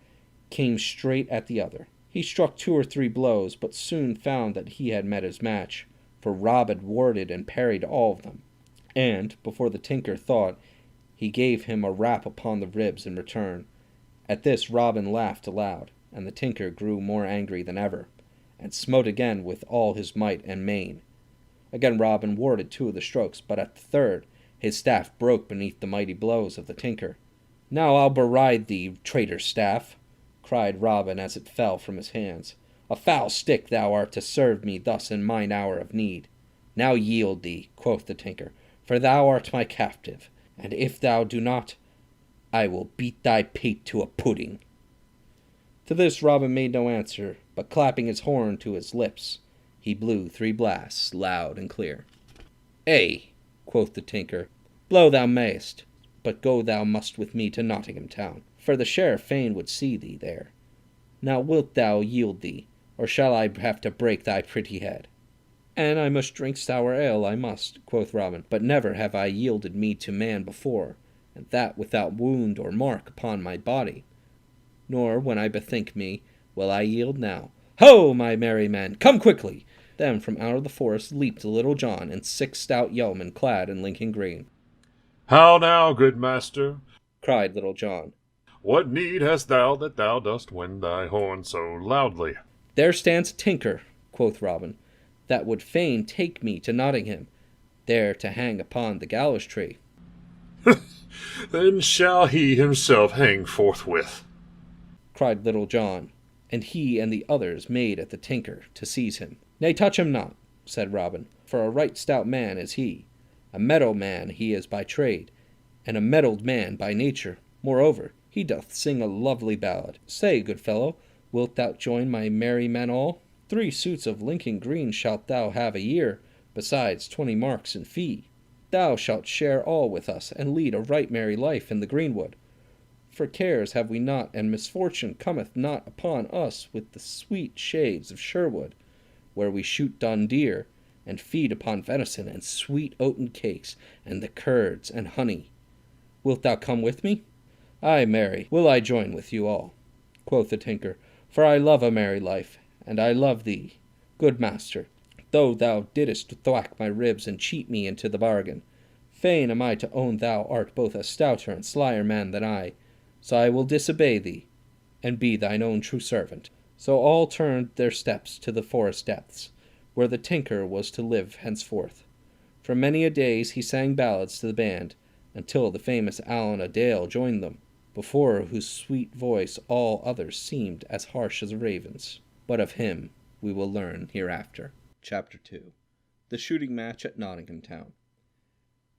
Speaker 2: came straight at the other. He struck 2 or 3 blows, but soon found that he had met his match, for Robin warded and parried all of them, and, before the tinker thought, he gave him a rap upon the ribs in return. At this Robin laughed aloud, and the tinker grew more angry than ever, and smote again with all his might and main. Again Robin warded 2 of the strokes, but at the third his staff broke beneath the mighty blows of the tinker. Now I'll beride thee, traitor staff, cried Robin as it fell from his hands. A foul stick thou art to serve me thus in mine hour of need. Now yield thee, quoth the tinker, for thou art my captive, and if thou do not, I will beat thy pate to a pudding. To this Robin made no answer, but clapping his horn to his lips, he blew 3 blasts, loud and clear. "Ay," quoth the tinker, "blow thou mayest, but go thou must with me to Nottingham town, for the sheriff fain would see thee there. Now wilt thou yield thee, or shall I have to break thy pretty head?" "And I must drink sour ale, I must," quoth Robin, "but never have I yielded me to man before, and that without wound or mark upon my body. Nor, when I bethink me, will I yield now. Ho, my merry men, come quickly!" Then from out of the forest leaped Little John and 6 stout yeomen clad in Lincoln green.
Speaker 3: "How now, good master?"
Speaker 2: cried Little John.
Speaker 3: "What need hast thou that thou dost wind thy horn so loudly?"
Speaker 2: "There stands a tinker," quoth Robin, "that would fain take me to Nottingham, there to hang upon the gallows tree."
Speaker 3: "Then shall he himself hang forthwith,"
Speaker 2: cried Little John, and he and the others made at the tinker to seize him. "Nay, touch him not," said Robin, "for a right stout man is he. A meadow man he is by trade, and a meddled man by nature. Moreover, he doth sing a lovely ballad. Say, good fellow, wilt thou join my merry men all? 3 suits of Lincoln green shalt thou have a year, besides 20 marks in fee. Thou shalt share all with us, and lead a right merry life in the greenwood. For cares have we not, and misfortune cometh not upon us with the sweet shades of Sherwood, where we shoot dun deer, and feed upon venison and sweet oaten cakes, and the curds and honey. Wilt thou come with me?" "Ay, marry, will I join with you all," quoth the tinker, "for I love a merry life, and I love thee, good master, though thou didst thwack my ribs and cheat me into the bargain. Fain am I to own thou art both a stouter and slyer man than I, so I will disobey thee, and be thine own true servant." So all turned their steps to the forest depths, where the tinker was to live henceforth. For many a days he sang ballads to the band, until the famous Allan a Dale joined them, before whose sweet voice all others seemed as harsh as a raven's. But of him we will learn hereafter. Chapter 2. The shooting match at Nottingham town.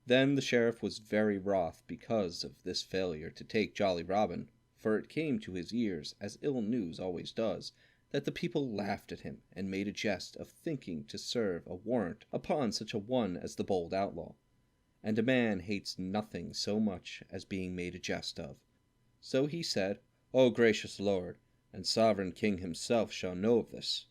Speaker 2: Then the sheriff was very wroth because of this failure to take jolly Robin, for it came to his ears, as ill news always does, that the people laughed at him and made a jest of thinking to serve a warrant upon such a one as the bold outlaw. And a man hates nothing so much as being made a jest of. So he said, "O gracious lord, and sovereign king himself shall know of this,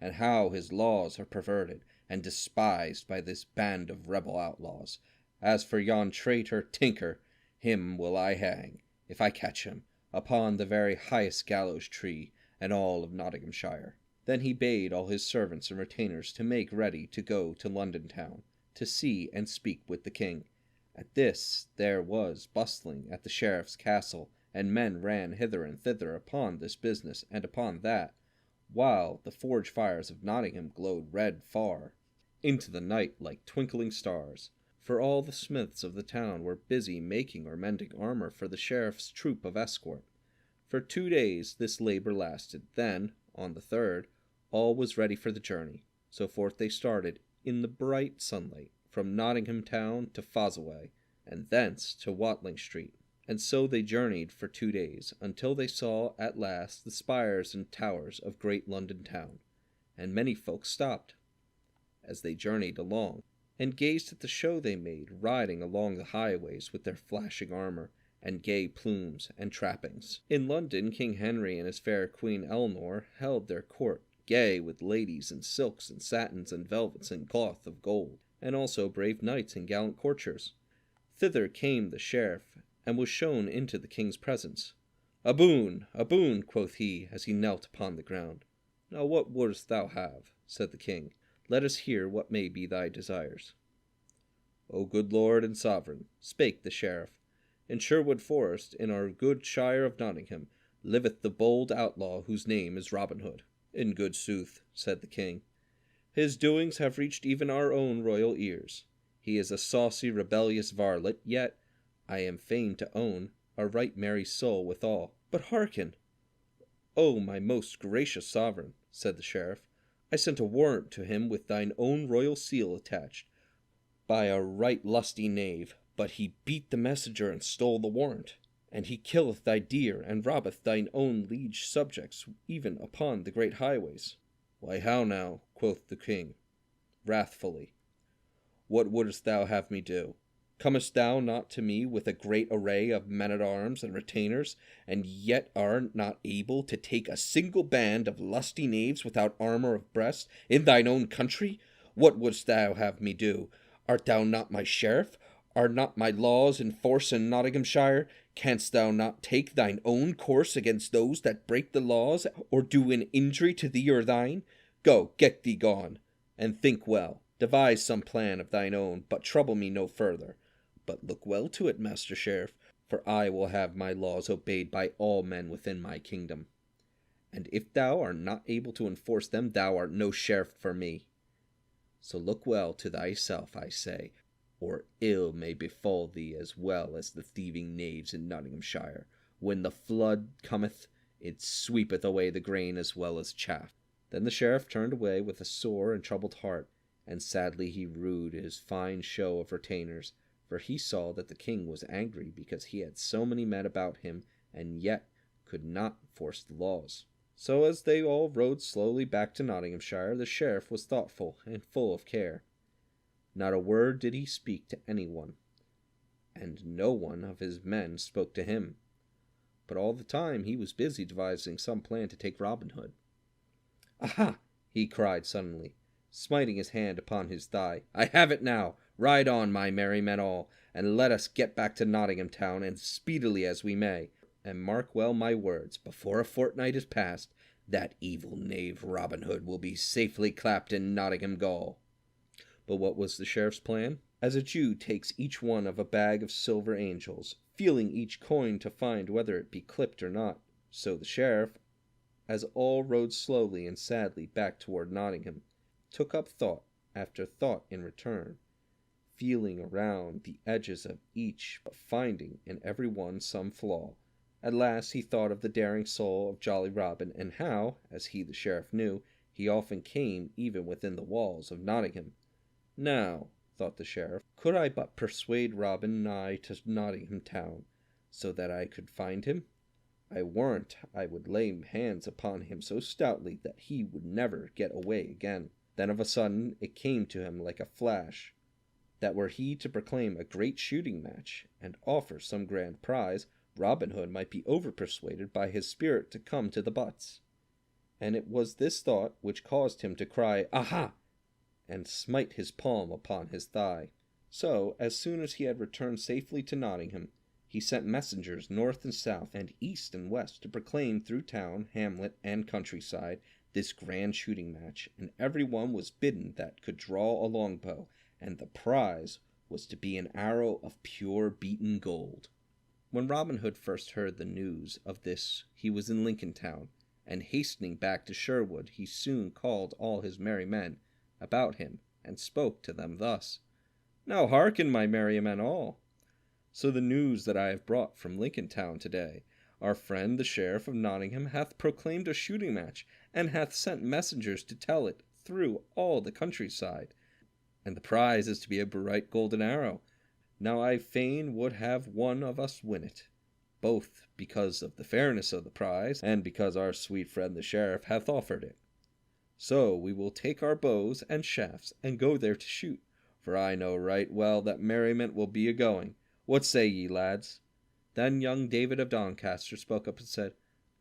Speaker 2: and how his laws are perverted and despised by this band of rebel outlaws. As for yon traitor tinker, him will I hang, if I catch him, upon the very highest gallows tree in all of Nottinghamshire." Then he bade all his servants and retainers to make ready to go to London town, to see and speak with the king. At this there was bustling at the sheriff's castle, and men ran hither and thither upon this business and upon that, while the forge fires of Nottingham glowed red far into the night like twinkling stars. For all the smiths of the town were busy making or mending armor for the sheriff's troop of escort. For 2 days this labor lasted. Then, on the 3rd, all was ready for the journey. So forth they started in the bright sunlight from Nottingham town to Fossaway, and thence to Watling Street. And so they journeyed for 2 days, until they saw at last the spires and towers of great London town. And many folks stopped, as they journeyed along, and gazed at the show they made, riding along the highways with their flashing armor, and gay plumes and trappings. In London, King Henry and his fair Queen Eleanor held their court, gay with ladies in silks and satins and velvets and cloth of gold, and also brave knights and gallant courtiers. Thither came the sheriff, and was shown into the king's presence. A boon, quoth he, as he knelt upon the ground. "Now what wouldst thou have?" said the king. "Let us hear what may be thy desires." "O good lord and sovereign," spake the sheriff, "in Sherwood Forest, in our good shire of Nottingham, liveth the bold outlaw whose name is Robin Hood." "In good sooth," said the king, "his doings have reached even our own royal ears. He is a saucy, rebellious varlet, yet, I am fain to own, a right merry soul withal. But hearken!" "O my most gracious sovereign," said the sheriff, "I sent a warrant to him with thine own royal seal attached, by a right lusty knave, but he beat the messenger and stole the warrant, and he killeth thy deer, and robbeth thine own liege subjects, even upon the great highways. Why, how now, quoth the king, wrathfully, what wouldst thou have me do? Comest thou not to me with a great array of men-at-arms and retainers, and yet art not able to take a single band of lusty knaves without armour of breast in thine own country? What wouldst thou have me do? Art thou not my sheriff? Are not my laws in force in Nottinghamshire? Canst thou not take thine own course against those that break the laws, or do an injury to thee or thine? Go, get thee gone, and think well. Devise some plan of thine own, but trouble me no further. But look well to it, Master Sheriff, for I will have my laws obeyed by all men within my kingdom. And if thou art not able to enforce them, thou art no sheriff for me. So look well to thyself, I say, or ill may befall thee as well as the thieving knaves in Nottinghamshire. When the flood cometh, it sweepeth away the grain as well as chaff. Then the sheriff turned away with a sore and troubled heart, and sadly he rued his fine show of retainers, for he saw that the king was angry because he had so many men about him, and yet could not enforce the laws. So as they all rode slowly back to Nottinghamshire, the sheriff was thoughtful and full of care. Not a word did he speak to anyone, and no one of his men spoke to him. But all the time he was busy devising some plan to take Robin Hood. "Aha!" he cried suddenly, smiting his hand upon his thigh. "I have it now! Ride on, my merry men all, and let us get back to Nottingham town as speedily as we may. And mark well my words, before a fortnight is past, that evil knave Robin Hood will be safely clapped in Nottingham gaol." But what was the sheriff's plan? As a Jew takes each one of a bag of silver angels, feeling each coin to find whether it be clipped or not, so the sheriff, as all rode slowly and sadly back toward Nottingham, took up thought after thought in return, feeling around the edges of each, but finding in every one some flaw. At last he thought of the daring soul of jolly Robin, and how, as he the sheriff knew, he often came even within the walls of Nottingham. Now, thought the sheriff, could I but persuade Robin nigh to Nottingham town, so that I could find him, I warrant I would lay hands upon him so stoutly that he would never get away again. Then of a sudden it came to him like a flash, that were he to proclaim a great shooting match, and offer some grand prize, Robin Hood might be over-persuaded by his spirit to come to the butts. And it was this thought which caused him to cry, "Aha!" and smite his palm upon his thigh. So, as soon as he had returned safely to Nottingham, he sent messengers north and south, and east and west, to proclaim through town, hamlet, and countryside this grand shooting match, and every one was bidden that could draw a longbow, and the prize was to be an arrow of pure beaten gold. When Robin Hood first heard the news of this he was in Lincoln town, and hastening back to Sherwood he soon called all his merry men about him, and spoke to them thus: "Now hearken, my merry men all. So the news that I have brought from Lincoln town today, our friend the sheriff of Nottingham hath proclaimed a shooting match, and hath sent messengers to tell it through all the countryside, and the prize is to be a bright golden arrow. Now I fain would have one of us win it, both because of the fairness of the prize, and because our sweet friend the sheriff hath offered it. So we will take our bows and shafts, and go there to shoot, for I know right well that merriment will be a-going. What say ye, lads?" Then young David of Doncaster spoke up and said,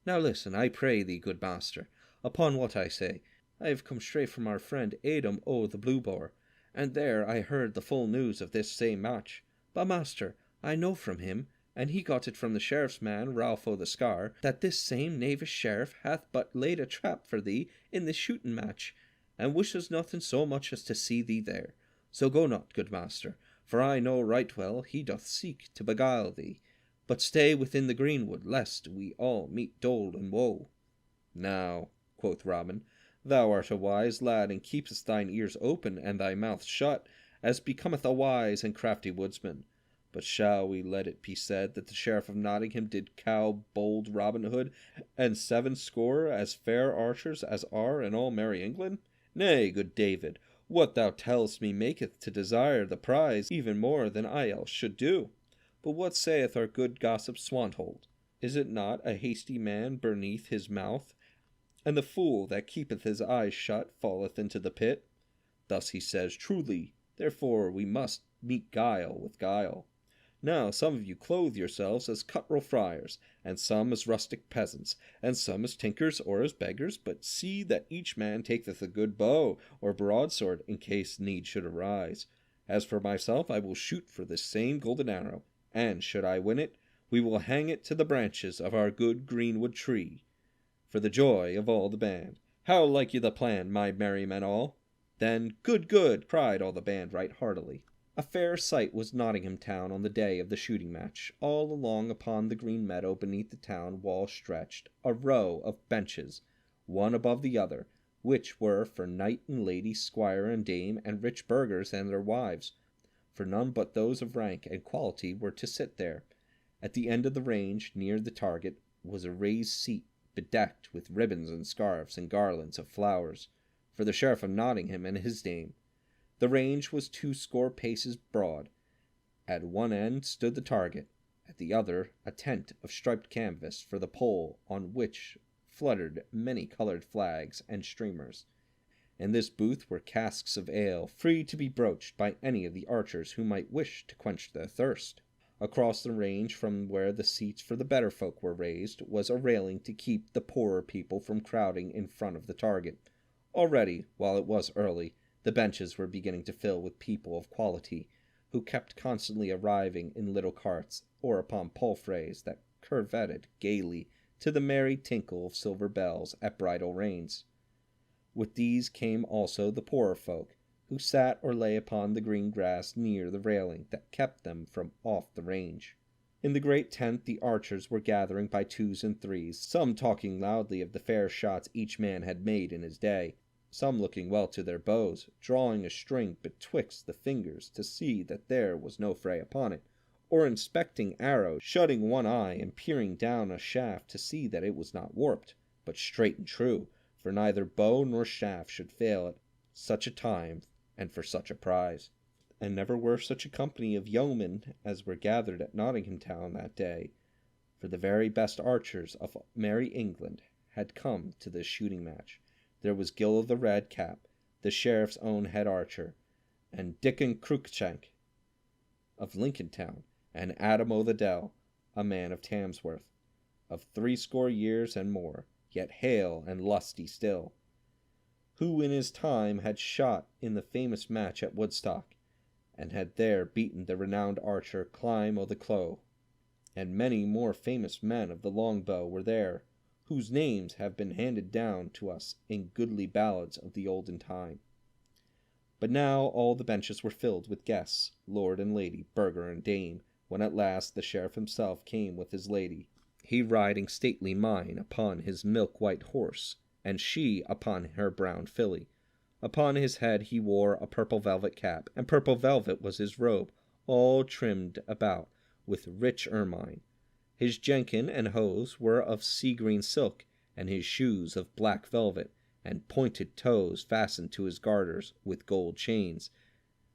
Speaker 2: "Now listen, I pray thee, good master, upon what I say. I have come straight from our friend Adam o' the Blue Boar, and there I heard the full news of this same match. But, master, I know from him, and he got it from the sheriff's man, Ralph o' the Scar, that this same knavish sheriff hath but laid a trap for thee in this shooting match, and wishes nothing so much as to see thee there. So go not, good master, for I know right well he doth seek to beguile thee, but stay within the greenwood, lest we all meet dole and woe." "Now," quoth Robin, "thou art a wise lad, and keepest thine ears open and thy mouth shut, as becometh a wise and crafty woodsman. But shall we let it be said that the sheriff of Nottingham did cow bold Robin Hood and 70 as fair archers as are in all merry England? Nay, good David, what thou tellest me maketh to desire the prize even more than I else should do. But what saith our good gossip Swanthold? Is it not a hasty man beneath his mouth, and the fool that keepeth his eyes shut falleth into the pit? Thus he says truly, therefore we must meet guile with guile. Now some of you clothe yourselves as cutterel friars, and some as rustic peasants, and some as tinkers or as beggars, but see that each man taketh a good bow or broadsword in case need should arise. As for myself, I will shoot for this same golden arrow, and should I win it, we will hang it to the branches of our good greenwood tree, for the joy of all the band. How like you the plan, my merry men all? Then, good, good, cried all the band right heartily. A fair sight was Nottingham town on the day of the shooting match. All along upon the green meadow beneath the town wall stretched a row of benches, one above the other, which were for knight and lady, squire and dame, and rich burghers and their wives, for none but those of rank and quality were to sit there. At the end of the range, near the target, was a raised seat bedecked with ribbons and scarfs and garlands of flowers, for the Sheriff of Nottingham and his dame. The range was 20 paces broad. At one end stood the target, at the other a tent of striped canvas for the pole, on which fluttered many-colored flags and streamers. In this booth were casks of ale, free to be broached by any of the archers who might wish to quench their thirst. Across the range, from where the seats for the better folk were raised, was a railing to keep the poorer people from crowding in front of the target. Already, while it was early, the benches were beginning to fill with people of quality, who kept constantly arriving in little carts or upon palfreys that curvetted gaily to the merry tinkle of silver bells at bridle reins. With these came also the poorer folk, who sat or lay upon the green grass near the railing that kept them from off the range. In the great tent the archers were gathering by 2s and 3s, some talking loudly of the fair shots each man had made in his day, some looking well to their bows, drawing a string betwixt the fingers to see that there was no fray upon it, or inspecting arrows, shutting one eye and peering down a shaft to see that it was not warped, but straight and true, for neither bow nor shaft should fail at such a time and for such a prize. And never were such a company of yeomen as were gathered at Nottingham town that day, for the very best archers of merry England had come to this shooting match. There was Gill of the Red Cap, the sheriff's own head archer, and Dickon Cruikshank of Lincoln town, and Adam o' the Dell, a man of Tamsworth, of 80 years and more, yet hale and lusty still, who in his time had shot in the famous match at Woodstock, and had there beaten the renowned archer Clyme o' the Clough, and many more famous men of the longbow were there, whose names have been handed down to us in goodly ballads of the olden time. But now all the benches were filled with guests, lord and lady, burgher and dame, when at last the sheriff himself came with his lady, he riding stately mine upon his milk-white horse, and she upon her brown filly. Upon his head he wore a purple velvet cap, and purple velvet was his robe, all trimmed about with rich ermine. His jenkin and hose were of sea-green silk, and his shoes of black velvet, and pointed toes fastened to his garters with gold chains.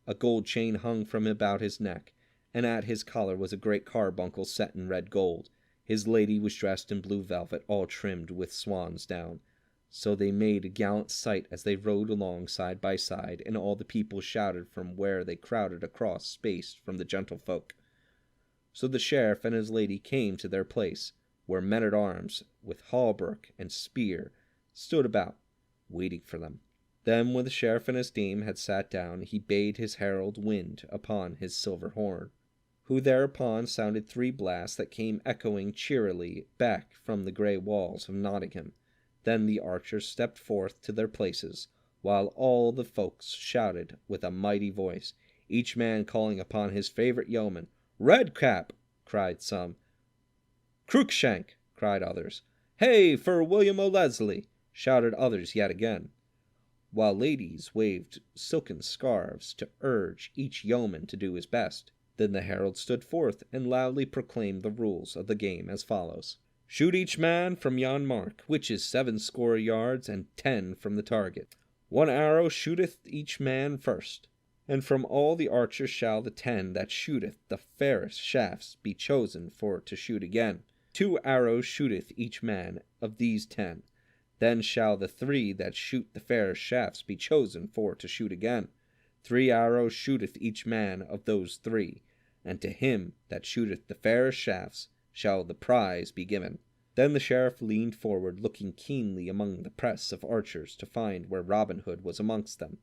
Speaker 2: A gold chain hung from about his neck, and at his collar was a great carbuncle set in red gold. His lady was dressed in blue velvet, all trimmed with swan's down. So they made a gallant sight as they rode along side by side, and all the people shouted from where they crowded across space from the gentlefolk. So the sheriff and his lady came to their place, where men-at-arms, with hauberk and spear, stood about, waiting for them. Then when the sheriff and his dame had sat down, he bade his herald wind upon his silver horn, who thereupon sounded 3 blasts that came echoing cheerily back from the grey walls of Nottingham. Then the archers stepped forth to their places, while all the folks shouted with a mighty voice, each man calling upon his favourite yeoman. "Red Cap!" cried some. "Cruikshank!" cried others. "Hey for William O'Leslie!" shouted others yet again, while ladies waved silken scarves to urge each yeoman to do his best. Then the herald stood forth and loudly proclaimed the rules of the game as follows. "Shoot each man from yon mark, which is 70 yards and 10 from the target. 1 arrow shooteth each man first, And from all the archers shall the 10 that shooteth the fairest shafts be chosen for to shoot again. 2 arrows shooteth each man of these 10. Then shall the 3 that shoot the fairest shafts be chosen for to shoot again. 3 arrows shooteth each man of those 3, and to him that shooteth the fairest shafts shall the prize be given. Then the sheriff leaned forward, looking keenly among the press of archers to find where Robin Hood was amongst them.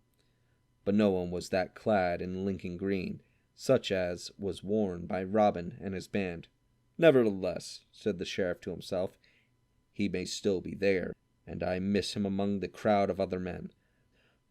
Speaker 2: But no one was that clad in Lincoln green, such as was worn by Robin and his band. Nevertheless, said the sheriff to himself, he may still be there, and I miss him among the crowd of other men.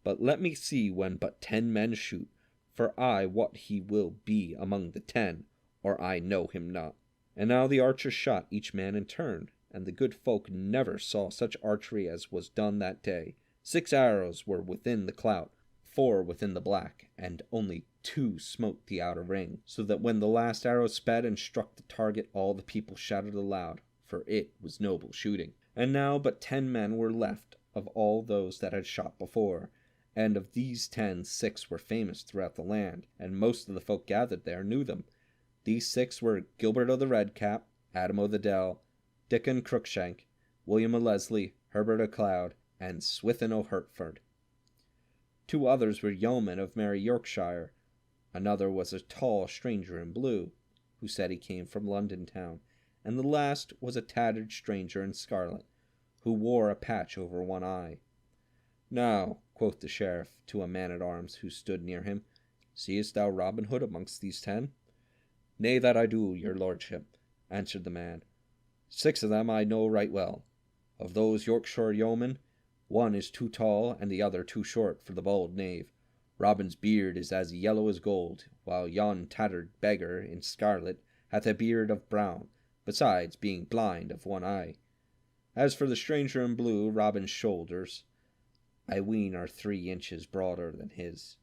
Speaker 2: But let me see when but 10 men shoot, for I wot he will be among the 10, or I know him not. And now the archers shot each man in turn, and the good folk never saw such archery as was done that day. 6 arrows were within the clout, 4 within the black, and only 2 smote the outer ring, so that when the last arrow sped and struck the target, all the people shouted aloud, for it was noble shooting. And now but 10 men were left of all those that had shot before, and of these 10, 6 were famous throughout the land, and most of the folk gathered there knew them. These 6 were Gilbert o' the Redcap, Adam o' the Dell, Dickon Crookshank, William o' Leslie, Herbert o' Cloud, and Swithin o' Hertford. 2 others were yeomen of merry Yorkshire. Another was a tall stranger in blue, who said he came from London town, and the last was a tattered stranger in scarlet, who wore a patch over one eye. Now, quoth the sheriff to a man-at-arms who stood near him, seest thou Robin Hood amongst these 10? Nay, that I do, your lordship, answered the man. 6 of them I know right well. Of those Yorkshire yeomen, one is too tall and the other too short for the bald knave. Robin's beard is as yellow as gold, while yon tattered beggar in scarlet hath a beard of brown, besides being blind of one eye. As for the stranger in blue, Robin's shoulders, I ween, are 3 inches broader than his.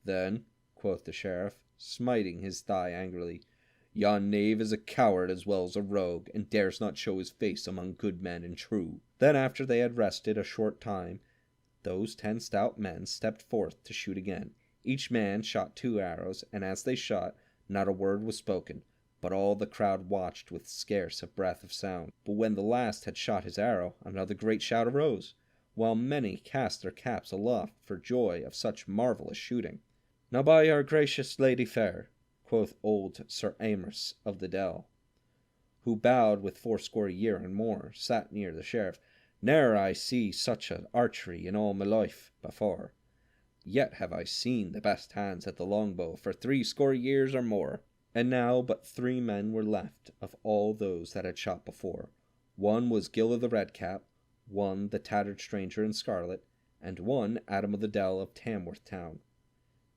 Speaker 2: Then, quoth the sheriff, smiting his thigh angrily, yon knave is a coward as well as a rogue, and dares not show his face among good men and true. Then after they had rested a short time, those 10 stout men stepped forth to shoot again. Each man shot 2 arrows, and as they shot, not a word was spoken, but all the crowd watched with scarce a breath of sound. But when the last had shot his arrow, another great shout arose, while many cast their caps aloft for joy of such marvellous shooting. Now by our gracious Lady fair, quoth old Sir Amyas of the Dell, who bowed with 80 year and more, sat near the sheriff, ne'er I see such a archery in all my life before. Yet have I seen the best hands at the longbow for 80 years or more. And now but 3 men were left of all those that had shot before. One was Gil o' the Redcap, one the tattered stranger in scarlet, and one Adam o' the Dell of Tamworth town.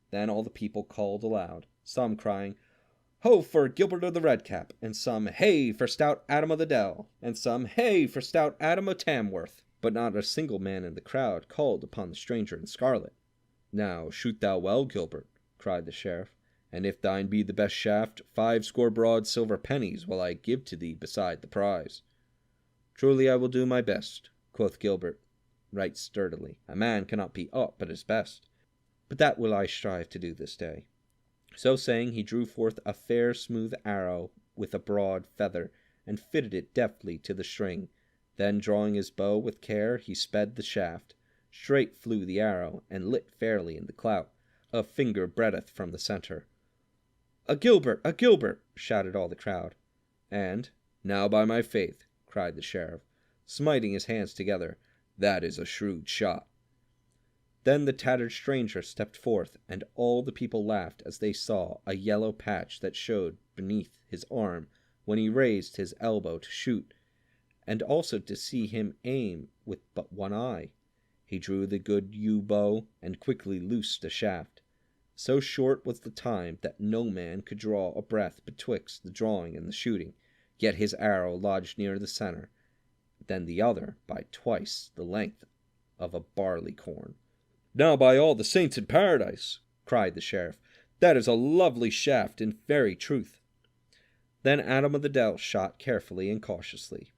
Speaker 2: Then all the people called aloud, some crying, Ho for Gilbert o' the Redcap, and some, Hey for stout Adam o' the Dell, and some, Hey for stout Adam o' Tamworth. But not a single man in the crowd called upon the stranger in scarlet. Now shoot thou well, Gilbert, cried the sheriff, and if thine be the best shaft, 50 broad silver pennies will I give to thee beside the prize. Truly I will do my best, quoth Gilbert, right sturdily. A man cannot be aught but his best, but that will I strive to do this day. So saying, he drew forth a fair smooth arrow with a broad feather, and fitted it deftly to the string. Then drawing his bow with care, he sped the shaft. Straight flew the arrow, and lit fairly in the clout, a finger breadth from the centre. A Gilbert! A Gilbert! Shouted all the crowd. And, now by my faith, cried the sheriff, smiting his hands together, that is a shrewd shot. Then the tattered stranger stepped forth, and all the people laughed as they saw a yellow patch that showed beneath his arm when he raised his elbow to shoot, and also to see him aim with but one eye. He drew the good yew bow, and quickly loosed the shaft. So short was the time that no man could draw a breath betwixt the drawing and the shooting, yet his arrow lodged nearer the centre than the other by twice the length of a barley corn. Now by all the saints in paradise, cried the sheriff, that is a lovely shaft in very truth. Then Adam o' the Dell shot carefully and cautiously,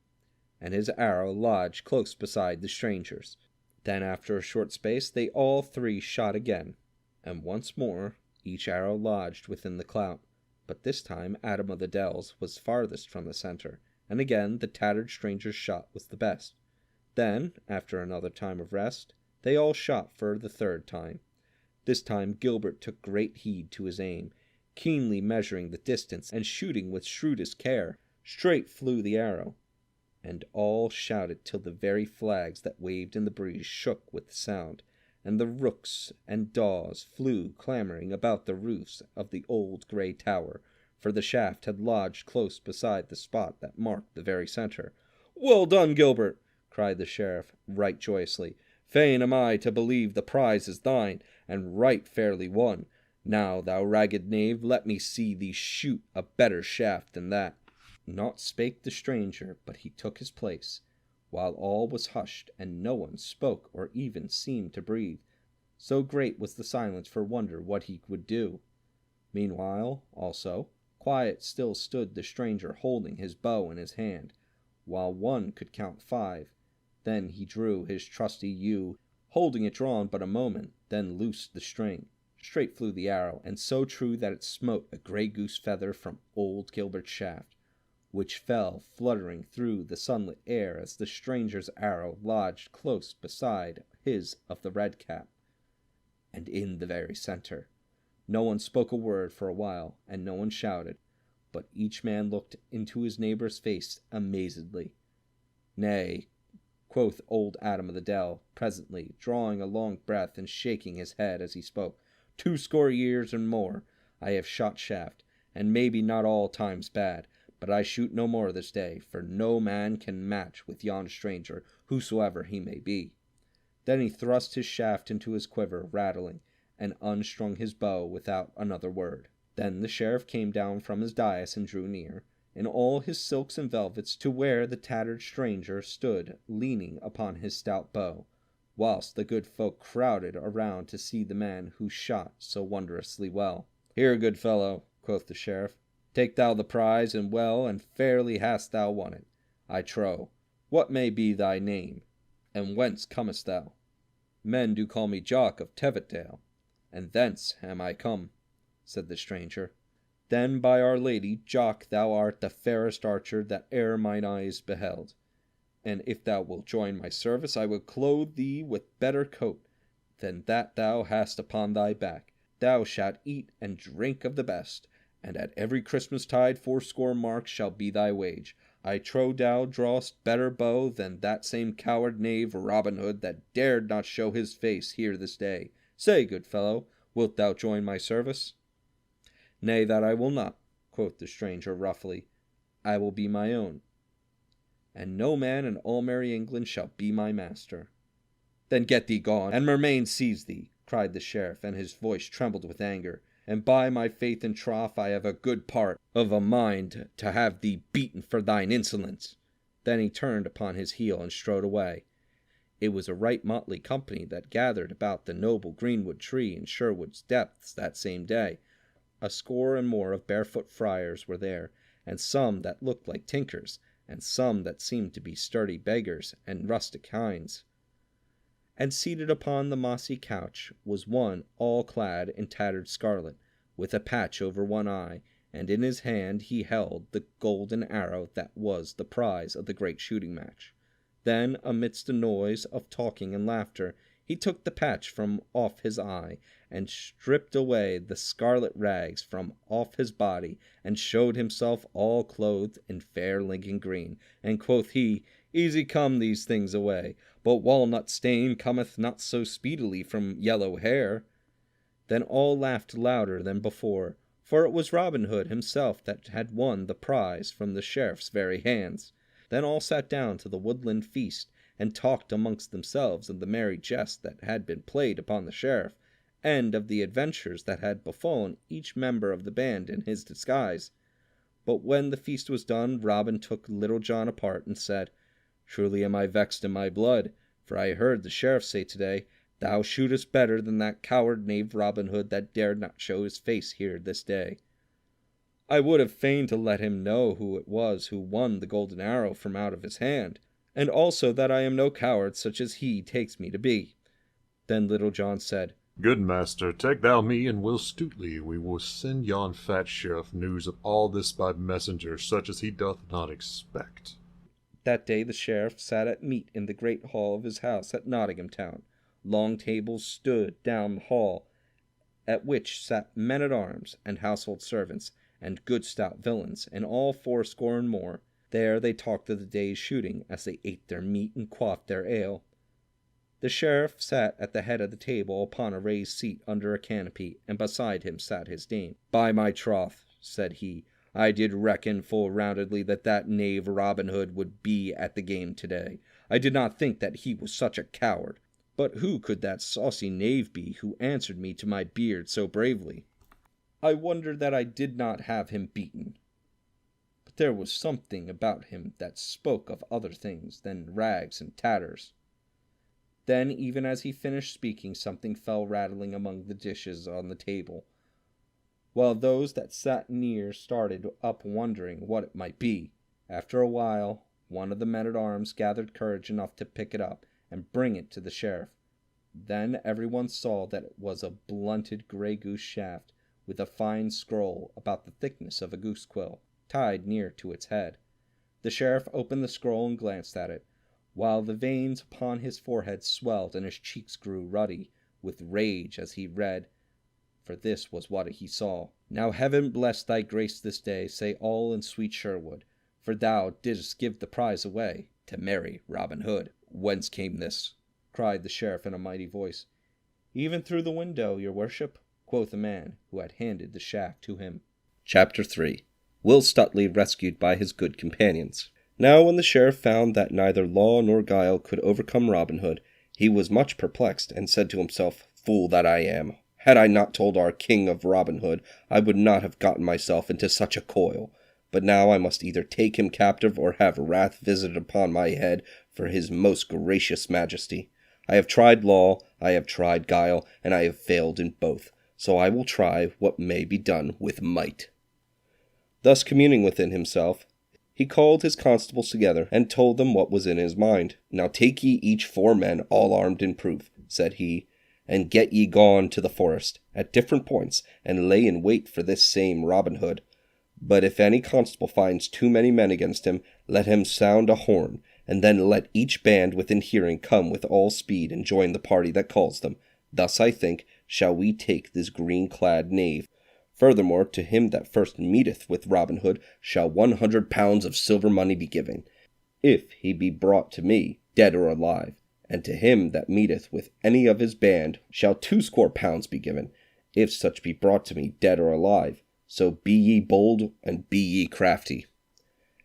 Speaker 2: and his arrow lodged close beside the stranger's. Then after a short space they all 3 shot again, And once more each arrow lodged within the clout, but this time Adam of the Dells was farthest from the center, and again the tattered stranger's shot was the best. Then, after another time of rest, they all shot for the third time. This time Gilbert took great heed to his aim, keenly measuring the distance and shooting with shrewdest care. Straight flew the arrow, and all shouted till the very flags that waved in the breeze shook with the sound, and the rooks and daws flew clamoring about the roofs of the old grey tower, for the shaft had lodged close beside the spot that marked the very center. "Well done, Gilbert!" cried the sheriff, right joyously. "Fain am I to believe the prize is thine, and right fairly won. Now, thou ragged knave, let me see thee shoot a better shaft than that." Naught spake the stranger, but he took his place, while all was hushed, and no one spoke or even seemed to breathe. So great was the silence for wonder what he would do. Meanwhile, also, quiet still stood the stranger holding his bow in his hand, while one could count 5. Then he drew his trusty yew, holding it drawn but a moment, then loosed the string. Straight flew the arrow, and so true that it smote a grey goose feather from old Gilbert's shaft, which fell fluttering through the sunlit air as the stranger's arrow lodged close beside his of the red cap, and in the very center. No one spoke a word for a while, and no one shouted, but each man looked into his neighbor's face amazedly. "Nay," quoth old Adam of the Dell, presently, drawing a long breath and shaking his head as he spoke, 20 years and more I have shot shaft, and maybe not all times bad, but I shoot no more this day, for no man can match with yon stranger, whosoever he may be." Then he thrust his shaft into his quiver, rattling, and unstrung his bow without another word. Then the sheriff came down from his dais and drew near, in all his silks and velvets, to where the tattered stranger stood leaning upon his stout bow, whilst the good folk crowded around to see the man who shot so wondrously well. "Here, good fellow," quoth the sheriff, "take thou the prize, and well and fairly hast thou won it, I trow. What may be thy name, and whence comest thou?" "Men do call me Jock of Teviotdale, and thence am I come," said the stranger. "Then, by Our Lady, Jock, thou art the fairest archer that e'er mine eyes beheld, and if thou wilt join my service, I will clothe thee with better coat than that thou hast upon thy back. Thou shalt eat and drink of the best, and at every Christmas tide 80 marks shall be thy wage. I trow thou drawest better bow than that same coward knave Robin Hood that dared not show his face here this day. Say, good fellow, wilt thou join my service?" "Nay, that I will not," quoth the stranger roughly. "I will be my own, and no man in all merry England shall be my master." "Then get thee gone, and Mermain seize thee," cried the sheriff, and his voice trembled with anger. "And by my faith and troth, I have a good part of a mind to have thee beaten for thine insolence." Then he turned upon his heel and strode away. It was a right motley company that gathered about the noble greenwood tree in Sherwood's depths that same day. 80 and more of barefoot friars were there, and some that looked like tinkers, and some that seemed to be sturdy beggars and rustic hinds. And seated upon the mossy couch was one all clad in tattered scarlet, with a patch over one eye, and in his hand he held the golden arrow that was the prize of the great shooting match. Then, amidst a noise of talking and laughter, he took the patch from off his eye, and stripped away the scarlet rags from off his body, and showed himself all clothed in fair Lincoln green. And quoth he, "Easy come these things away, but walnut stain cometh not so speedily from yellow hair." Then all laughed louder than before, for it was Robin Hood himself that had won the prize from the sheriff's very hands. Then all sat down to the woodland feast, and talked amongst themselves of the merry jest that had been played upon the sheriff, and of the adventures that had befallen each member of the band in his disguise. But when the feast was done, Robin took Little John apart and said, "Truly am I vexed in my blood, for I heard the sheriff say today, 'Thou shootest better than that coward knave Robin Hood that dared not show his face here this day.' I would have fain to let him know who it was who won the golden arrow from out of his hand, and also that I am no coward such as he takes me to be." Then Little John said,
Speaker 3: Good master, take thou me, and Will Stutely. We will send yon fat sheriff news of all this by messenger, such as he doth not expect.
Speaker 2: That day the sheriff sat at meat in the great hall of his house at Nottingham town. Long tables stood down the hall, at which sat men-at-arms, and household servants, and good stout villains, and all fourscore and more. There they talked of the day's shooting, as they ate their meat and quaffed their ale. The sheriff sat at the head of the table upon a raised seat under a canopy, and beside him sat his dame. "By my troth," said he, "I did reckon full roundedly that knave Robin Hood would be at the game today. I did not think that he was such a coward. But who could that saucy knave be who answered me to my beard so bravely? I wonder that I did not have him beaten. But there was something about him that spoke of other things than rags and tatters." Then, even as he finished speaking, something fell rattling among the dishes on the table, while those that sat near started up wondering what it might be. After a while, one of the men-at-arms gathered courage enough to pick it up and bring it to the sheriff. Then everyone saw that it was a blunted grey goose shaft, with a fine scroll about the thickness of a goose quill, tied near to its head. The sheriff opened the scroll and glanced at it, while the veins upon his forehead swelled and his cheeks grew ruddy with rage as he read, for this was what he saw. "Now heaven bless thy grace this day, say all in sweet Sherwood, for thou didst give the prize away to merry Robin Hood." "Whence came this?" cried the sheriff in a mighty voice. "Even through the window, your worship," quoth a man who had handed the shaft to him. Chapter 3. Will Stutely rescued by his good companions. Now when the sheriff found that neither law nor guile could overcome Robin Hood, he was much perplexed, and said to himself, "Fool that I am! Had I not told our king of Robin Hood, I would not have gotten myself into such a coil. But now I must either take him captive or have wrath visited upon my head for his most gracious majesty. I have tried law, I have tried guile, and I have failed in both, so I will try what may be done with might." Thus communing within himself, he called his constables together, and told them what was in his mind. "Now take ye each 4 men, all armed in proof," said he, "and get ye gone to the forest, at different points, and lay in wait for this same Robin Hood. But if any constable finds too many men against him, let him sound a horn, and then let each band within hearing come with all speed and join the party that calls them. Thus, I think, shall we take this green-clad knave. Furthermore, to him that first meeteth with Robin Hood shall 100 pounds of silver money be given, if he be brought to me, dead or alive. And to him that meeteth with any of his band shall 20 pounds be given, if such be brought to me, dead or alive. So be ye bold, and be ye crafty."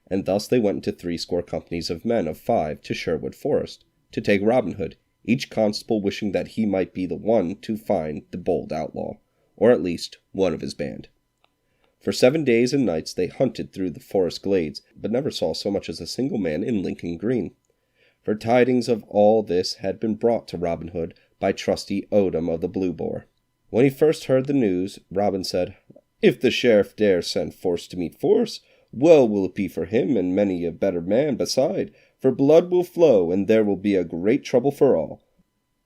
Speaker 2: And thus they went into 80 companies of men of 5 to Sherwood Forest, to take Robin Hood, each constable wishing that he might be the one to find the bold outlaw, or at least one of his band. For 7 days and nights they hunted through the forest glades, but never saw so much as a single man in Lincoln Green. For tidings of all this had been brought to Robin Hood by trusty Odom of the Blue Boar. When he first heard the news, Robin said, "If the sheriff dare send force to meet force, well will it be for him and many a better man beside, for blood will flow, and there will be a great trouble for all.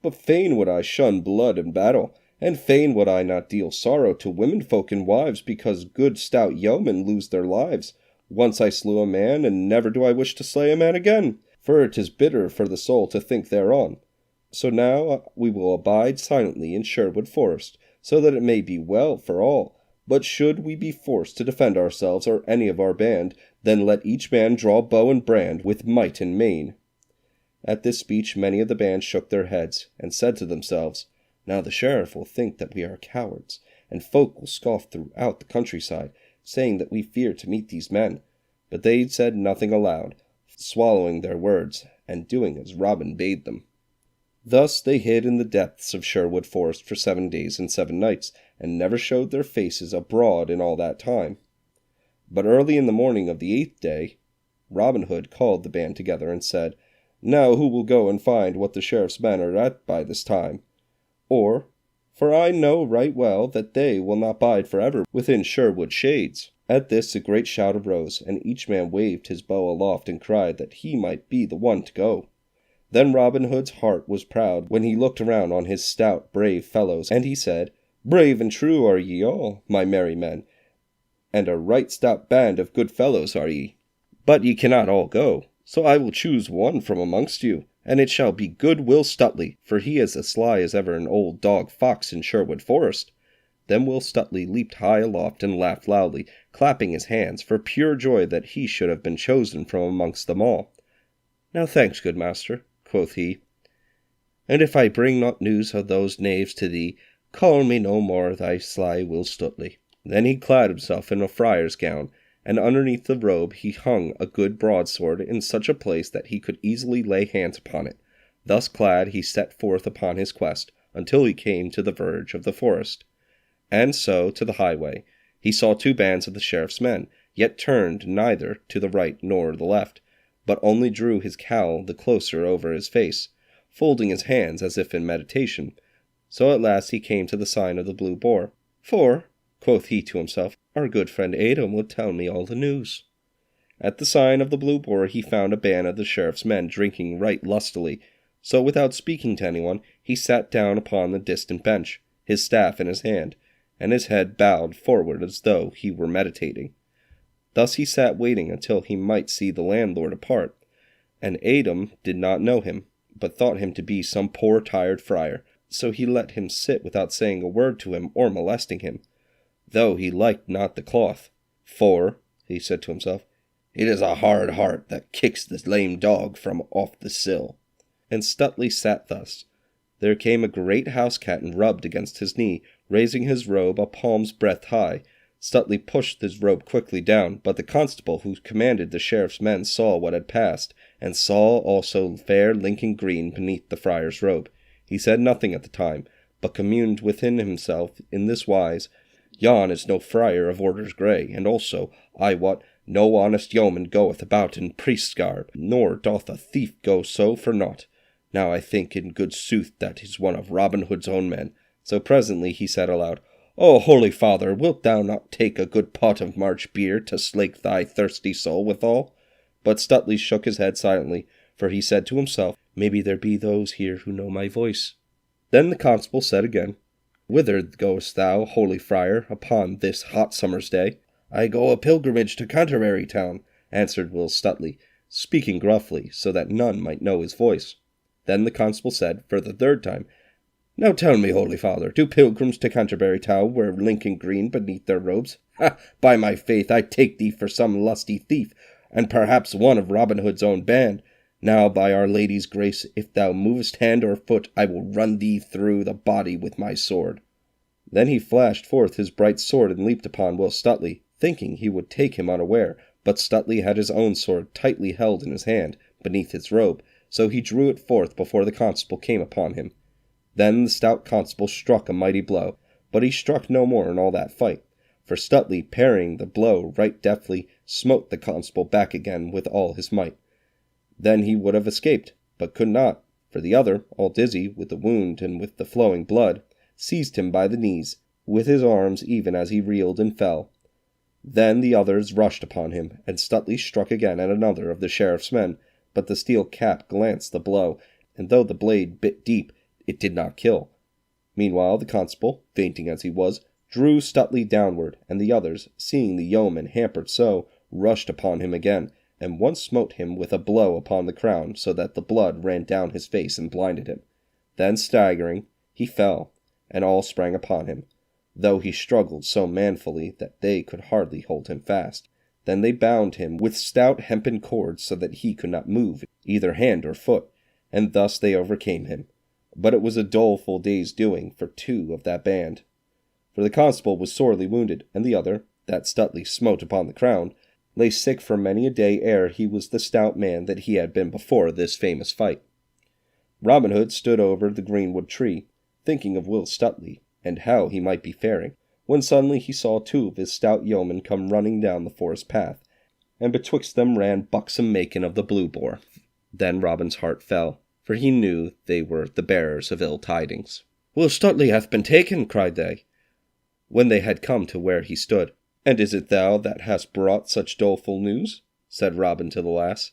Speaker 2: But fain would I shun blood in battle, and fain would I not deal sorrow to womenfolk and wives, because good stout yeomen lose their lives. Once I slew a man, and never do I wish to slay a man again, for it is bitter for the soul to think thereon. So now we will abide silently in Sherwood Forest, so that it may be well for all. But should we be forced to defend ourselves or any of our band, then let each man draw bow and brand with might and main." At this speech many of the band shook their heads, and said to themselves, "Now the sheriff will think that we are cowards, and folk will scoff throughout the countryside, saying that we fear to meet these men." But they said nothing aloud, swallowing their words, and doing as Robin bade them. Thus they hid in the depths of Sherwood Forest for 7 days and 7 nights, and never showed their faces abroad in all that time. But early in the morning of the 8th day, Robin Hood called the band together and said, "Now who will go and find what the sheriff's men are at by this time? For I know right well that they will not bide forever within Sherwood shades." At this a great shout arose, and each man waved his bow aloft and cried that he might be the one to go. Then Robin Hood's heart was proud when he looked around on his stout, brave fellows, and he said, "Brave and true are ye all, my merry men, and a right stout band of good fellows are ye. But ye cannot all go, so I will choose one from amongst you, and it shall be good Will Stuteley, for he is as sly as ever an old dog fox in Sherwood Forest." Then Will Stuteley leaped high aloft and laughed loudly, clapping his hands for pure joy that he should have been chosen from amongst them all. "Now thanks, good master," quoth he, "and if I bring not news of those knaves to thee, call me no more thy sly Will Stuteley." Then he clad himself in a friar's gown, and underneath the robe he hung a good broadsword in such a place that he could easily lay hands upon it. Thus clad he set forth upon his quest, until he came to the verge of the forest. And so to the highway. He saw two bands of the sheriff's men, yet turned neither to the right nor the left, but only drew his cowl the closer over his face, folding his hands as if in meditation. So at last he came to the sign of the Blue Boar. "For," quoth he to himself, "our good friend Adam will tell me all the news." At the sign of the Blue Boar he found a band of the sheriff's men drinking right lustily, so without speaking to anyone he sat down upon the distant bench, his staff in his hand, and his head bowed forward as though he were meditating. Thus he sat waiting until he might see the landlord depart, and Adam did not know him, but thought him to be some poor tired friar, so he let him sit without saying a word to him or molesting him, though he liked not the cloth. "For," he said to himself, "it is a hard heart that kicks the lame dog from off the sill." And Stuteley sat thus. There came a great house cat and rubbed against his knee, raising his robe a palm's breadth high. Stuteley pushed his robe quickly down, but the constable who commanded the sheriff's men saw what had passed, and saw also fair Lincoln green beneath the friar's robe. He said nothing at the time, but communed within himself in this wise: "Yon is no friar of orders grey, and also, I wot, no honest yeoman goeth about in priest's garb, nor doth a thief go so for naught. Now I think in good sooth that is one of Robin Hood's own men." So presently he said aloud, "O holy father, wilt thou not take a good pot of March beer to slake thy thirsty soul withal?" But Stuteley shook his head silently, for he said to himself, "Maybe there be those here who know my voice." Then the constable said again, "Whither goest thou, holy friar, upon this hot summer's day?" "I go a pilgrimage to Canterbury town," answered Will Stuteley, speaking gruffly, so that none might know his voice. Then the constable said, for the third time, "Now tell me, holy father, do pilgrims to Canterbury town wear Lincoln green beneath their robes? Ha! By my faith, I take thee for some lusty thief, and perhaps one of Robin Hood's own band. Now, by Our Lady's grace, if thou movest hand or foot, I will run thee through the body with my sword." Then he flashed forth his bright sword and leaped upon Will Stuteley, thinking he would take him unaware, but Stuteley had his own sword tightly held in his hand, beneath his robe, so he drew it forth before the constable came upon him. Then the stout constable struck a mighty blow, but he struck no more in all that fight, for Stuteley, parrying the blow right deftly, smote the constable back again with all his might. Then he would have escaped, but could not, for the other, all dizzy with the wound and with the flowing blood, seized him by the knees, with his arms even as he reeled and fell. Then the others rushed upon him, and Stuteley struck again at another of the sheriff's men, but the steel cap glanced the blow, and though the blade bit deep, it did not kill. Meanwhile the constable, fainting as he was, drew Stuteley downward, and the others, seeing the yeoman hampered so, rushed upon him again, and once smote him with a blow upon the crown, so that the blood ran down his face and blinded him. Then staggering, he fell, and all sprang upon him, though he struggled so manfully that they could hardly hold him fast. Then they bound him with stout hempen cords so that he could not move either hand or foot, and thus they overcame him. But it was a doleful day's doing for two of that band. For the constable was sorely wounded, and the other, that Stuteley smote upon the crown, lay sick for many a day ere he was the stout man that he had been before this famous fight. Robin Hood stood over the greenwood tree, thinking of Will Stuteley, and how he might be faring, when suddenly he saw two of his stout yeomen come running down the forest path, and betwixt them ran buxom Macon of the Blue Boar. Then Robin's heart fell, for he knew they were the bearers of ill tidings. "Will Stuteley hath been taken," cried they, when they had come to where he stood. "And is it thou that hast brought such doleful news?" said Robin to the lass.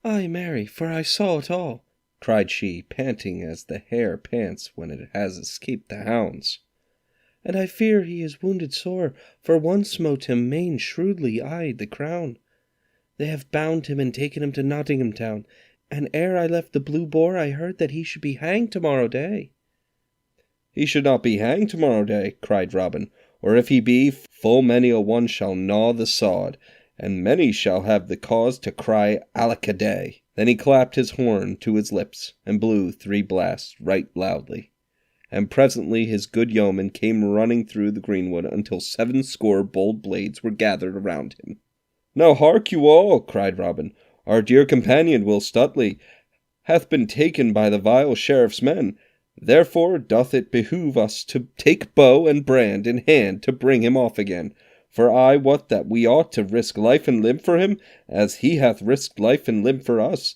Speaker 2: "Ay, marry, for I saw it all," cried she, panting as the hare pants when it has escaped the hounds. And I fear he is wounded sore, for one smote him main shrewdly eyed the crown. They have bound him and taken him to Nottingham town, and ere I left the Blue Boar I heard that he should be hanged tomorrow day. He should not be hanged tomorrow day, cried Robin, or if he be, full many a one shall gnaw the sod, and many shall have the cause to cry Alackaday. Then he clapped his horn to his lips, and blew 3 blasts right loudly. And presently his good yeomen came running through the greenwood until 70 bold blades were gathered around him. Now hark you all, cried Robin, our dear companion Will Stuteley hath been taken by the vile sheriff's men. Therefore doth it behoove us to take bow and brand in hand to bring him off again. For I wot that we ought to risk life and limb for him, as he hath risked life and limb for us.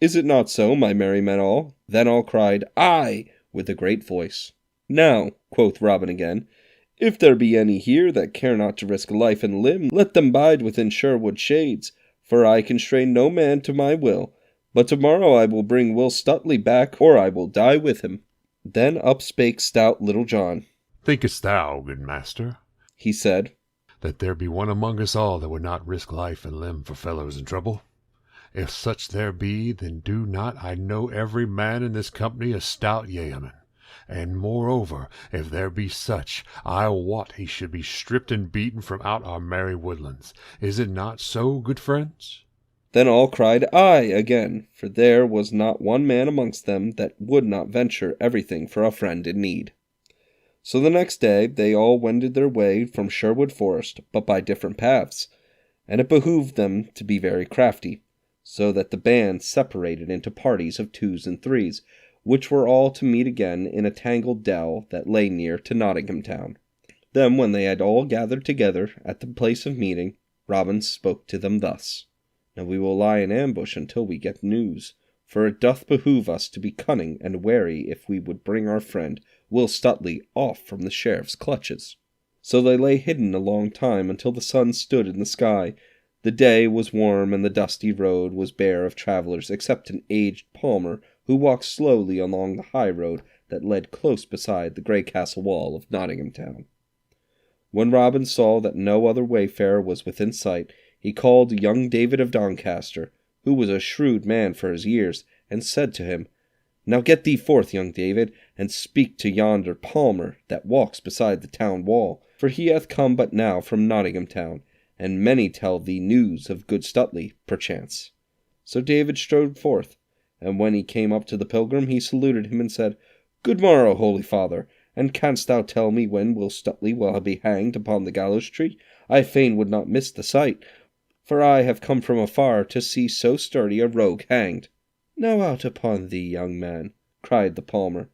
Speaker 2: Is it not so, my merry men all? Then all cried, Aye, with a great voice. Now, quoth Robin again, if there be any here that care not to risk life and limb, let them bide within Sherwood shades, for I constrain no man to my will. But tomorrow I will bring Will Stuteley back, or I will die with him. Then up spake stout Little John.
Speaker 3: Thinkest thou, good master,
Speaker 2: he said,
Speaker 3: that there be one among us all that would not risk life and limb for fellows in trouble? If such there be, then do not I know every man in this company a stout yeoman. And moreover, if there be such, I wot he should be stripped and beaten from out our merry woodlands. Is it not so, good friends?
Speaker 2: Then all cried Aye again, for there was not one man amongst them that would not venture everything for a friend in need. So the next day they all wended their way from Sherwood Forest, but by different paths, and it behooved them to be very crafty, so that the band separated into parties of 2s and 3s, which were all to meet again in a tangled dell that lay near to Nottingham town. Then when they had all gathered together at the place of meeting, Robin spoke to them thus. Now we will lie in ambush until we get news, for it doth behoove us to be cunning and wary if we would bring our friend Will Stuteley off from the sheriff's clutches. So they lay hidden a long time until the sun stood in the sky. The day was warm and the dusty road was bare of travellers except an aged palmer who walked slowly along the high road that led close beside the grey castle wall of Nottingham town. When Robin saw that no other wayfarer was within sight, he called young David of Doncaster, who was a shrewd man for his years, and said to him, Now get thee forth, young David, and speak to yonder palmer that walks beside the town wall, for he hath come but now from Nottingham town, and many tell thee news of good Stuteley, perchance. So David strode forth, and when he came up to the pilgrim, he saluted him and said, Good morrow, holy father, and canst thou tell me when Will Stuteley will be hanged upon the gallows tree? I fain would not miss the sight, for I have come from afar to see so sturdy a rogue hanged. Now out upon thee, young man, cried the palmer,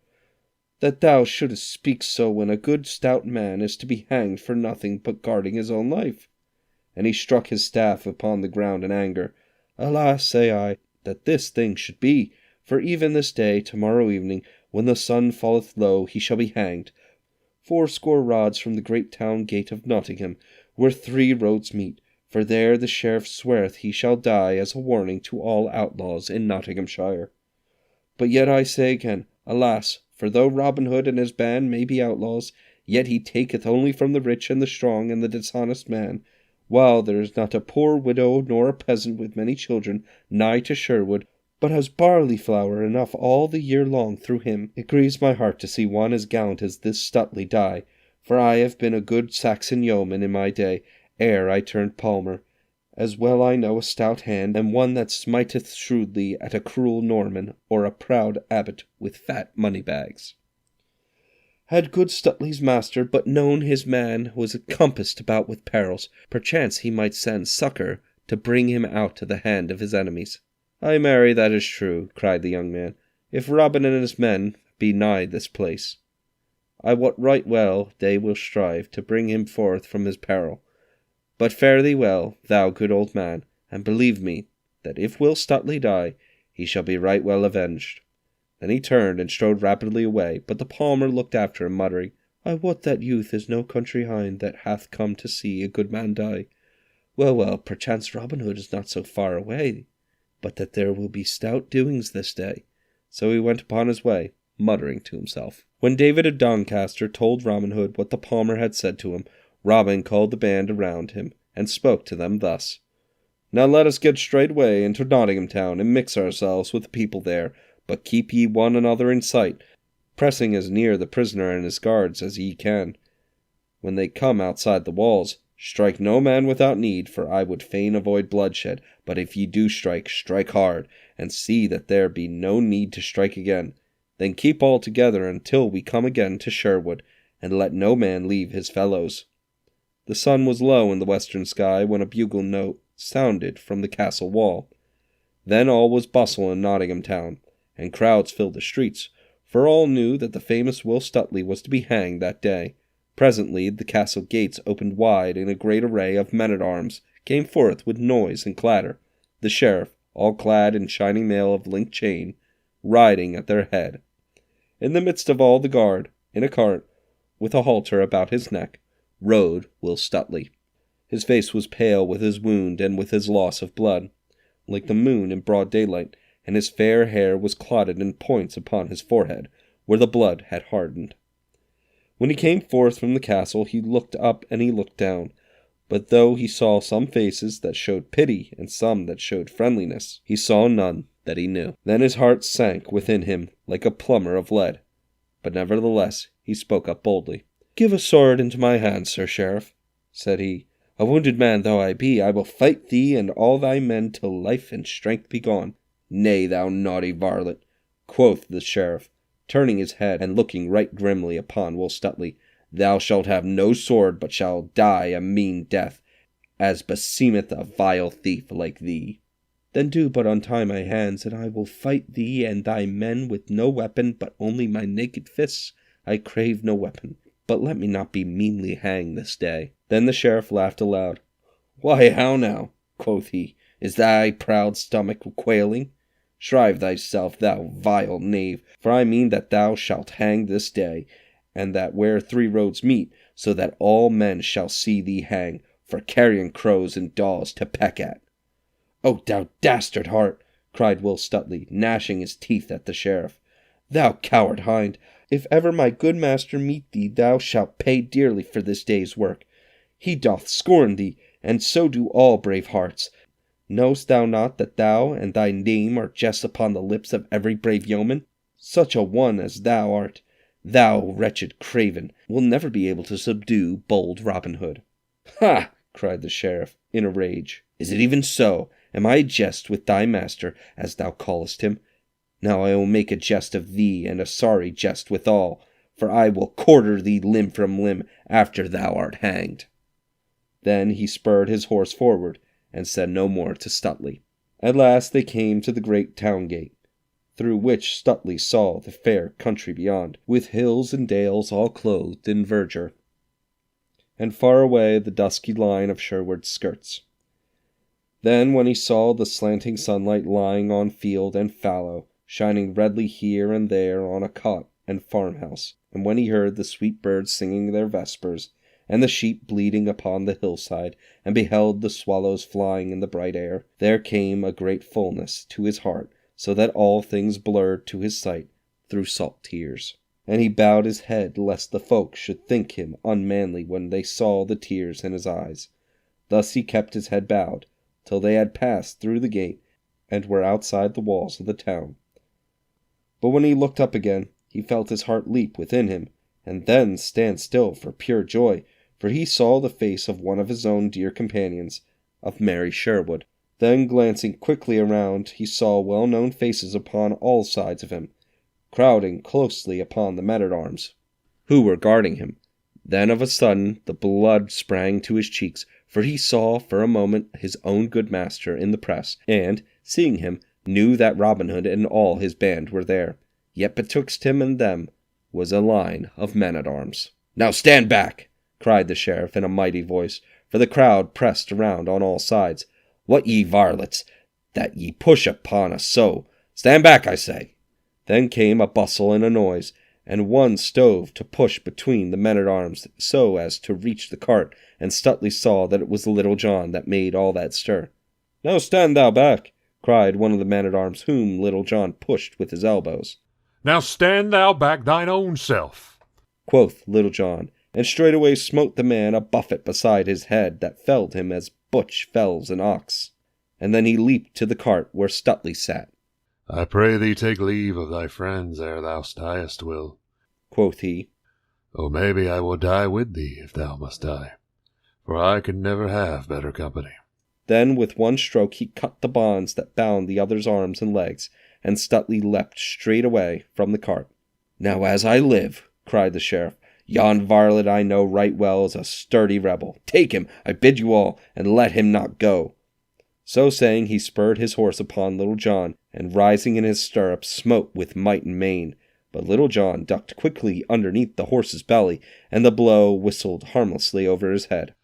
Speaker 2: that thou shouldest speak so when a good stout man is to be hanged for nothing but guarding his own life. And he struck his staff upon the ground in anger. Alas, say I, that this thing should be, for even this day, tomorrow evening, when the sun falleth low, he shall be hanged, 80 rods from the great town gate of Nottingham, where 3 roads meet, for there the sheriff sweareth he shall die as a warning to all outlaws in Nottinghamshire. But yet I say again, alas, for though Robin Hood and his band may be outlaws, yet he taketh only from the rich and the strong and the dishonest man, while there is not a poor widow nor a peasant with many children nigh to Sherwood, but has barley flour enough all the year long through him. It grieves my heart to see one as gallant as this Stuteley die, for I have been a good Saxon yeoman in my day, ere I turned palmer, as well I know a stout hand, and one that smiteth shrewdly at a cruel Norman, or a proud abbot with fat money-bags. Had good Stuteley's master but known his man was compassed about with perils, perchance he might send succour to bring him out of the hand of his enemies. Ay, marry, that is true, cried the young man, if Robin and his men be nigh this place. I wot right well they will strive to bring him forth from his peril. But fare thee well, thou good old man, and believe me, that if Will Stuteley die, he shall be right well avenged. Then he turned and strode rapidly away, but the palmer looked after him, muttering, I wot that youth is no country hind that hath come to see a good man die. Well, well, perchance Robin Hood is not so far away, but that there will be stout doings this day. So he went upon his way, muttering to himself. When David of Doncaster told Robin Hood what the palmer had said to him, Robin called the band around him, and spoke to them thus. Now let us get straightway into Nottingham town, and mix ourselves with the people there, but keep ye one another in sight, pressing as near the prisoner and his guards as ye can. When they come outside the walls, strike no man without need, for I would fain avoid bloodshed, but if ye do strike, strike hard, and see that there be no need to strike again. Then keep all together until we come again to Sherwood, and let no man leave his fellows. The sun was low in the western sky when a bugle note sounded from the castle wall. Then all was bustle in Nottingham town, and crowds filled the streets, for all knew that the famous Will Stuteley was to be hanged that day. Presently the castle gates opened wide, and a great array of men-at-arms came forth with noise and clatter, the sheriff, all clad in shining mail of linked chain, riding at their head. In the midst of all the guard, in a cart, with a halter about his neck, rode Will Stuteley. His face was pale with his wound and with his loss of blood, like the moon in broad daylight, and his fair hair was clotted in points upon his forehead, where the blood had hardened. When he came forth from the castle, he looked up and he looked down, but though he saw some faces that showed pity and some that showed friendliness, he saw none that he knew. Then his heart sank within him like a plumber of lead, but nevertheless he spoke up boldly. Give a sword into my hand, Sir Sheriff, said he. A wounded man though I be, I will fight thee and all thy men till life and strength be gone. Nay, thou naughty varlet, quoth the sheriff, turning his head and looking right grimly upon Will Stuteley. Thou shalt have no sword, but shalt die a mean death, as beseemeth a vile thief like thee. Then do but untie my hands, and I will fight thee and thy men with no weapon, but only my naked fists. I crave no weapon, but let me not be meanly hanged this day. Then the sheriff laughed aloud. Why, how now, quoth he, is thy proud stomach quailing? Shrive thyself, thou vile knave, for I mean that thou shalt hang this day, and that where three roads meet, so that all men shall see thee hang, for carrion crows and daws to peck at. O thou dastard heart, cried Will Stuteley, gnashing his teeth at the sheriff. Thou coward hind, if ever my good master meet thee, thou shalt pay dearly for this day's work. He doth scorn thee, and so do all brave hearts. Knowest thou not that thou and thy name are jest upon the lips of every brave yeoman? Such a one as thou art, thou wretched craven, will never be able to subdue bold Robin Hood. Ha! cried the sheriff, in a rage. Is it even so? Am I a jest with thy master, as thou callest him? Now I will make a jest of thee, and a sorry jest withal, for I will quarter thee limb from limb after thou art hanged. Then he spurred his horse forward, and said no more to Stuteley. At last they came to the great town gate, through which Stuteley saw the fair country beyond, with hills and dales all clothed in verdure, and far away the dusky line of Sherwood's skirts. Then when he saw the slanting sunlight lying on field and fallow, shining redly here and there on a cot and farmhouse, and when he heard the sweet birds singing their vespers, and the sheep bleating upon the hillside, and beheld the swallows flying in the bright air, there came a great fullness to his heart, so that all things blurred to his sight through salt tears. And he bowed his head lest the folk should think him unmanly when they saw the tears in his eyes. Thus he kept his head bowed, till they had passed through the gate, and were outside the walls of the town. But when he looked up again, he felt his heart leap within him, and then stand still for pure joy, for he saw the face of one of his own dear companions, of Mary Sherwood. Then glancing quickly around, he saw well-known faces upon all sides of him, crowding closely upon the men-at-arms, who were guarding him. Then of a sudden the blood sprang to his cheeks, for he saw for a moment his own good master in the press, and, seeing him, knew that Robin Hood and all his band were there. Yet betwixt him and them was a line of men-at-arms. Now stand back! cried the sheriff in a mighty voice, for the crowd pressed around on all sides. What ye varlets, that ye push upon us so? Stand back, I say! Then came a bustle and a noise, and one strove to push between the men-at-arms so as to reach the cart, and Stuteley saw that it was Little John that made all that stir. Now stand thou back, cried one of the men-at-arms whom Little John pushed with his elbows.
Speaker 3: Now stand thou back thine own self,
Speaker 2: quoth Little John, and straightway smote the man a buffet beside his head that felled him as Butch fells an ox. And then he leaped to the cart where Stuteley sat.
Speaker 3: I pray thee take leave of thy friends ere thou diest, Will,
Speaker 2: quoth he.
Speaker 3: O maybe I will die with thee if thou must die, for I can never have better company.
Speaker 2: Then with one stroke he cut the bonds that bound the other's arms and legs, and Stuteley leapt straight away from the cart. Now as I live, cried the sheriff, yon varlet I know right well is a sturdy rebel. Take him, I bid you all, and let him not go. So saying, he spurred his horse upon Little John, and rising in his stirrups, smote with might and main. But Little John ducked quickly underneath the horse's belly, and the blow whistled harmlessly over his head.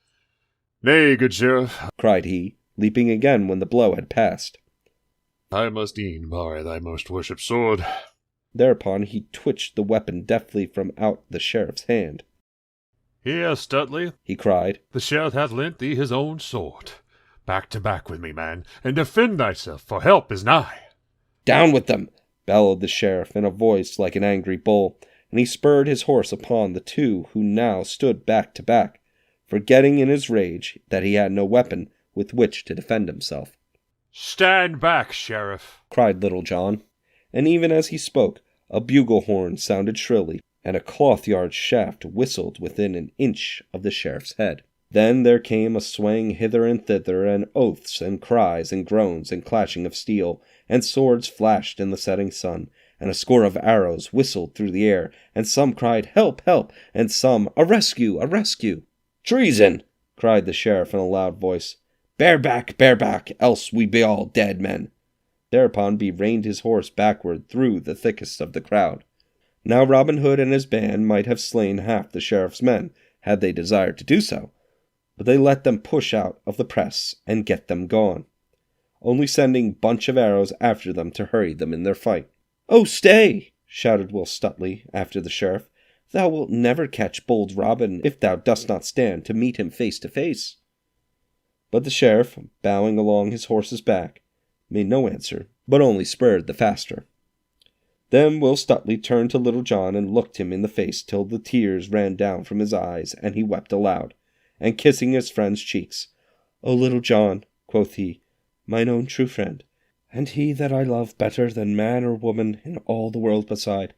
Speaker 3: Nay, good sheriff,
Speaker 2: cried he, leaping again when the blow had passed.
Speaker 3: I must e'en borrow thy most worshipped sword.
Speaker 2: Thereupon he twitched the weapon deftly from out the sheriff's hand.
Speaker 3: Here, Stuteley,
Speaker 2: he cried,
Speaker 3: the sheriff hath lent thee his own sword. Back to back with me, man, and defend thyself, for help is nigh.
Speaker 2: Down with them, bellowed the sheriff in a voice like an angry bull, and he spurred his horse upon the two who now stood back to back, forgetting in his rage that he had no weapon with which to defend himself.
Speaker 3: Stand back, sheriff,
Speaker 2: cried Little John, and even as he spoke, a bugle horn sounded shrilly, and a cloth-yard shaft whistled within an inch of the sheriff's head. Then there came a swaying hither and thither, and oaths and cries and groans and clashing of steel, and swords flashed in the setting sun, and a score of arrows whistled through the air, and some cried, "Help, help!" and some, "A rescue, a rescue!" "Treason!" cried the sheriff in a loud voice. Bear back, else we be all dead men." Thereupon he reined his horse backward through the thickest of the crowd. Now Robin Hood and his band might have slain half the sheriff's men, had they desired to do so, but they let them push out of the press and get them gone, only sending bunch of arrows after them to hurry them in their fight. "Oh, stay!" shouted Will Stuteley after the sheriff. "Thou wilt never catch bold Robin if thou dost not stand to meet him face to face." But the sheriff, bowing along his horse's back, made no answer, but only spurred the faster. Then Will Stuteley turned to Little John and looked him in the face till the tears ran down from his eyes, and he wept aloud, and kissing his friend's cheeks, "O Little John," quoth he, "mine own true friend, and he that I love better than man or woman in all the world beside,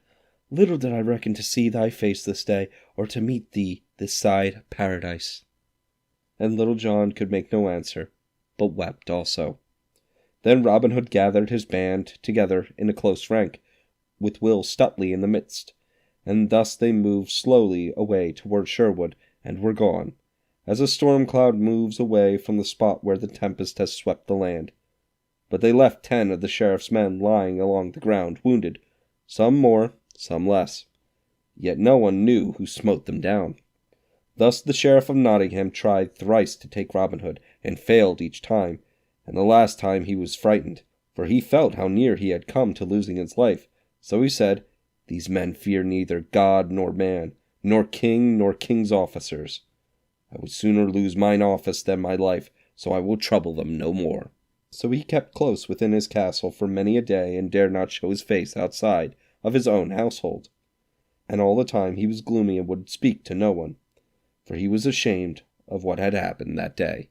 Speaker 2: little did I reckon to see thy face this day, or to meet thee this side paradise." And Little John could make no answer, but wept also. Then Robin Hood gathered his band together in a close rank, with Will Stuteley in the midst, and thus they moved slowly away toward Sherwood, and were gone, as a storm cloud moves away from the spot where the tempest has swept the land. But they left 10 of the sheriff's men lying along the ground, wounded, some more, some less. Yet no one knew who smote them down. Thus the sheriff of Nottingham tried thrice to take Robin Hood, and failed each time, and the last time he was frightened, for he felt how near he had come to losing his life. So he said, "These men fear neither God nor man, nor king nor king's officers. I would sooner lose mine office than my life, so I will trouble them no more." So he kept close within his castle for many a day, and dared not show his face outside of his own household. And all the time he was gloomy and would speak to no one, for he was ashamed of what had happened that day.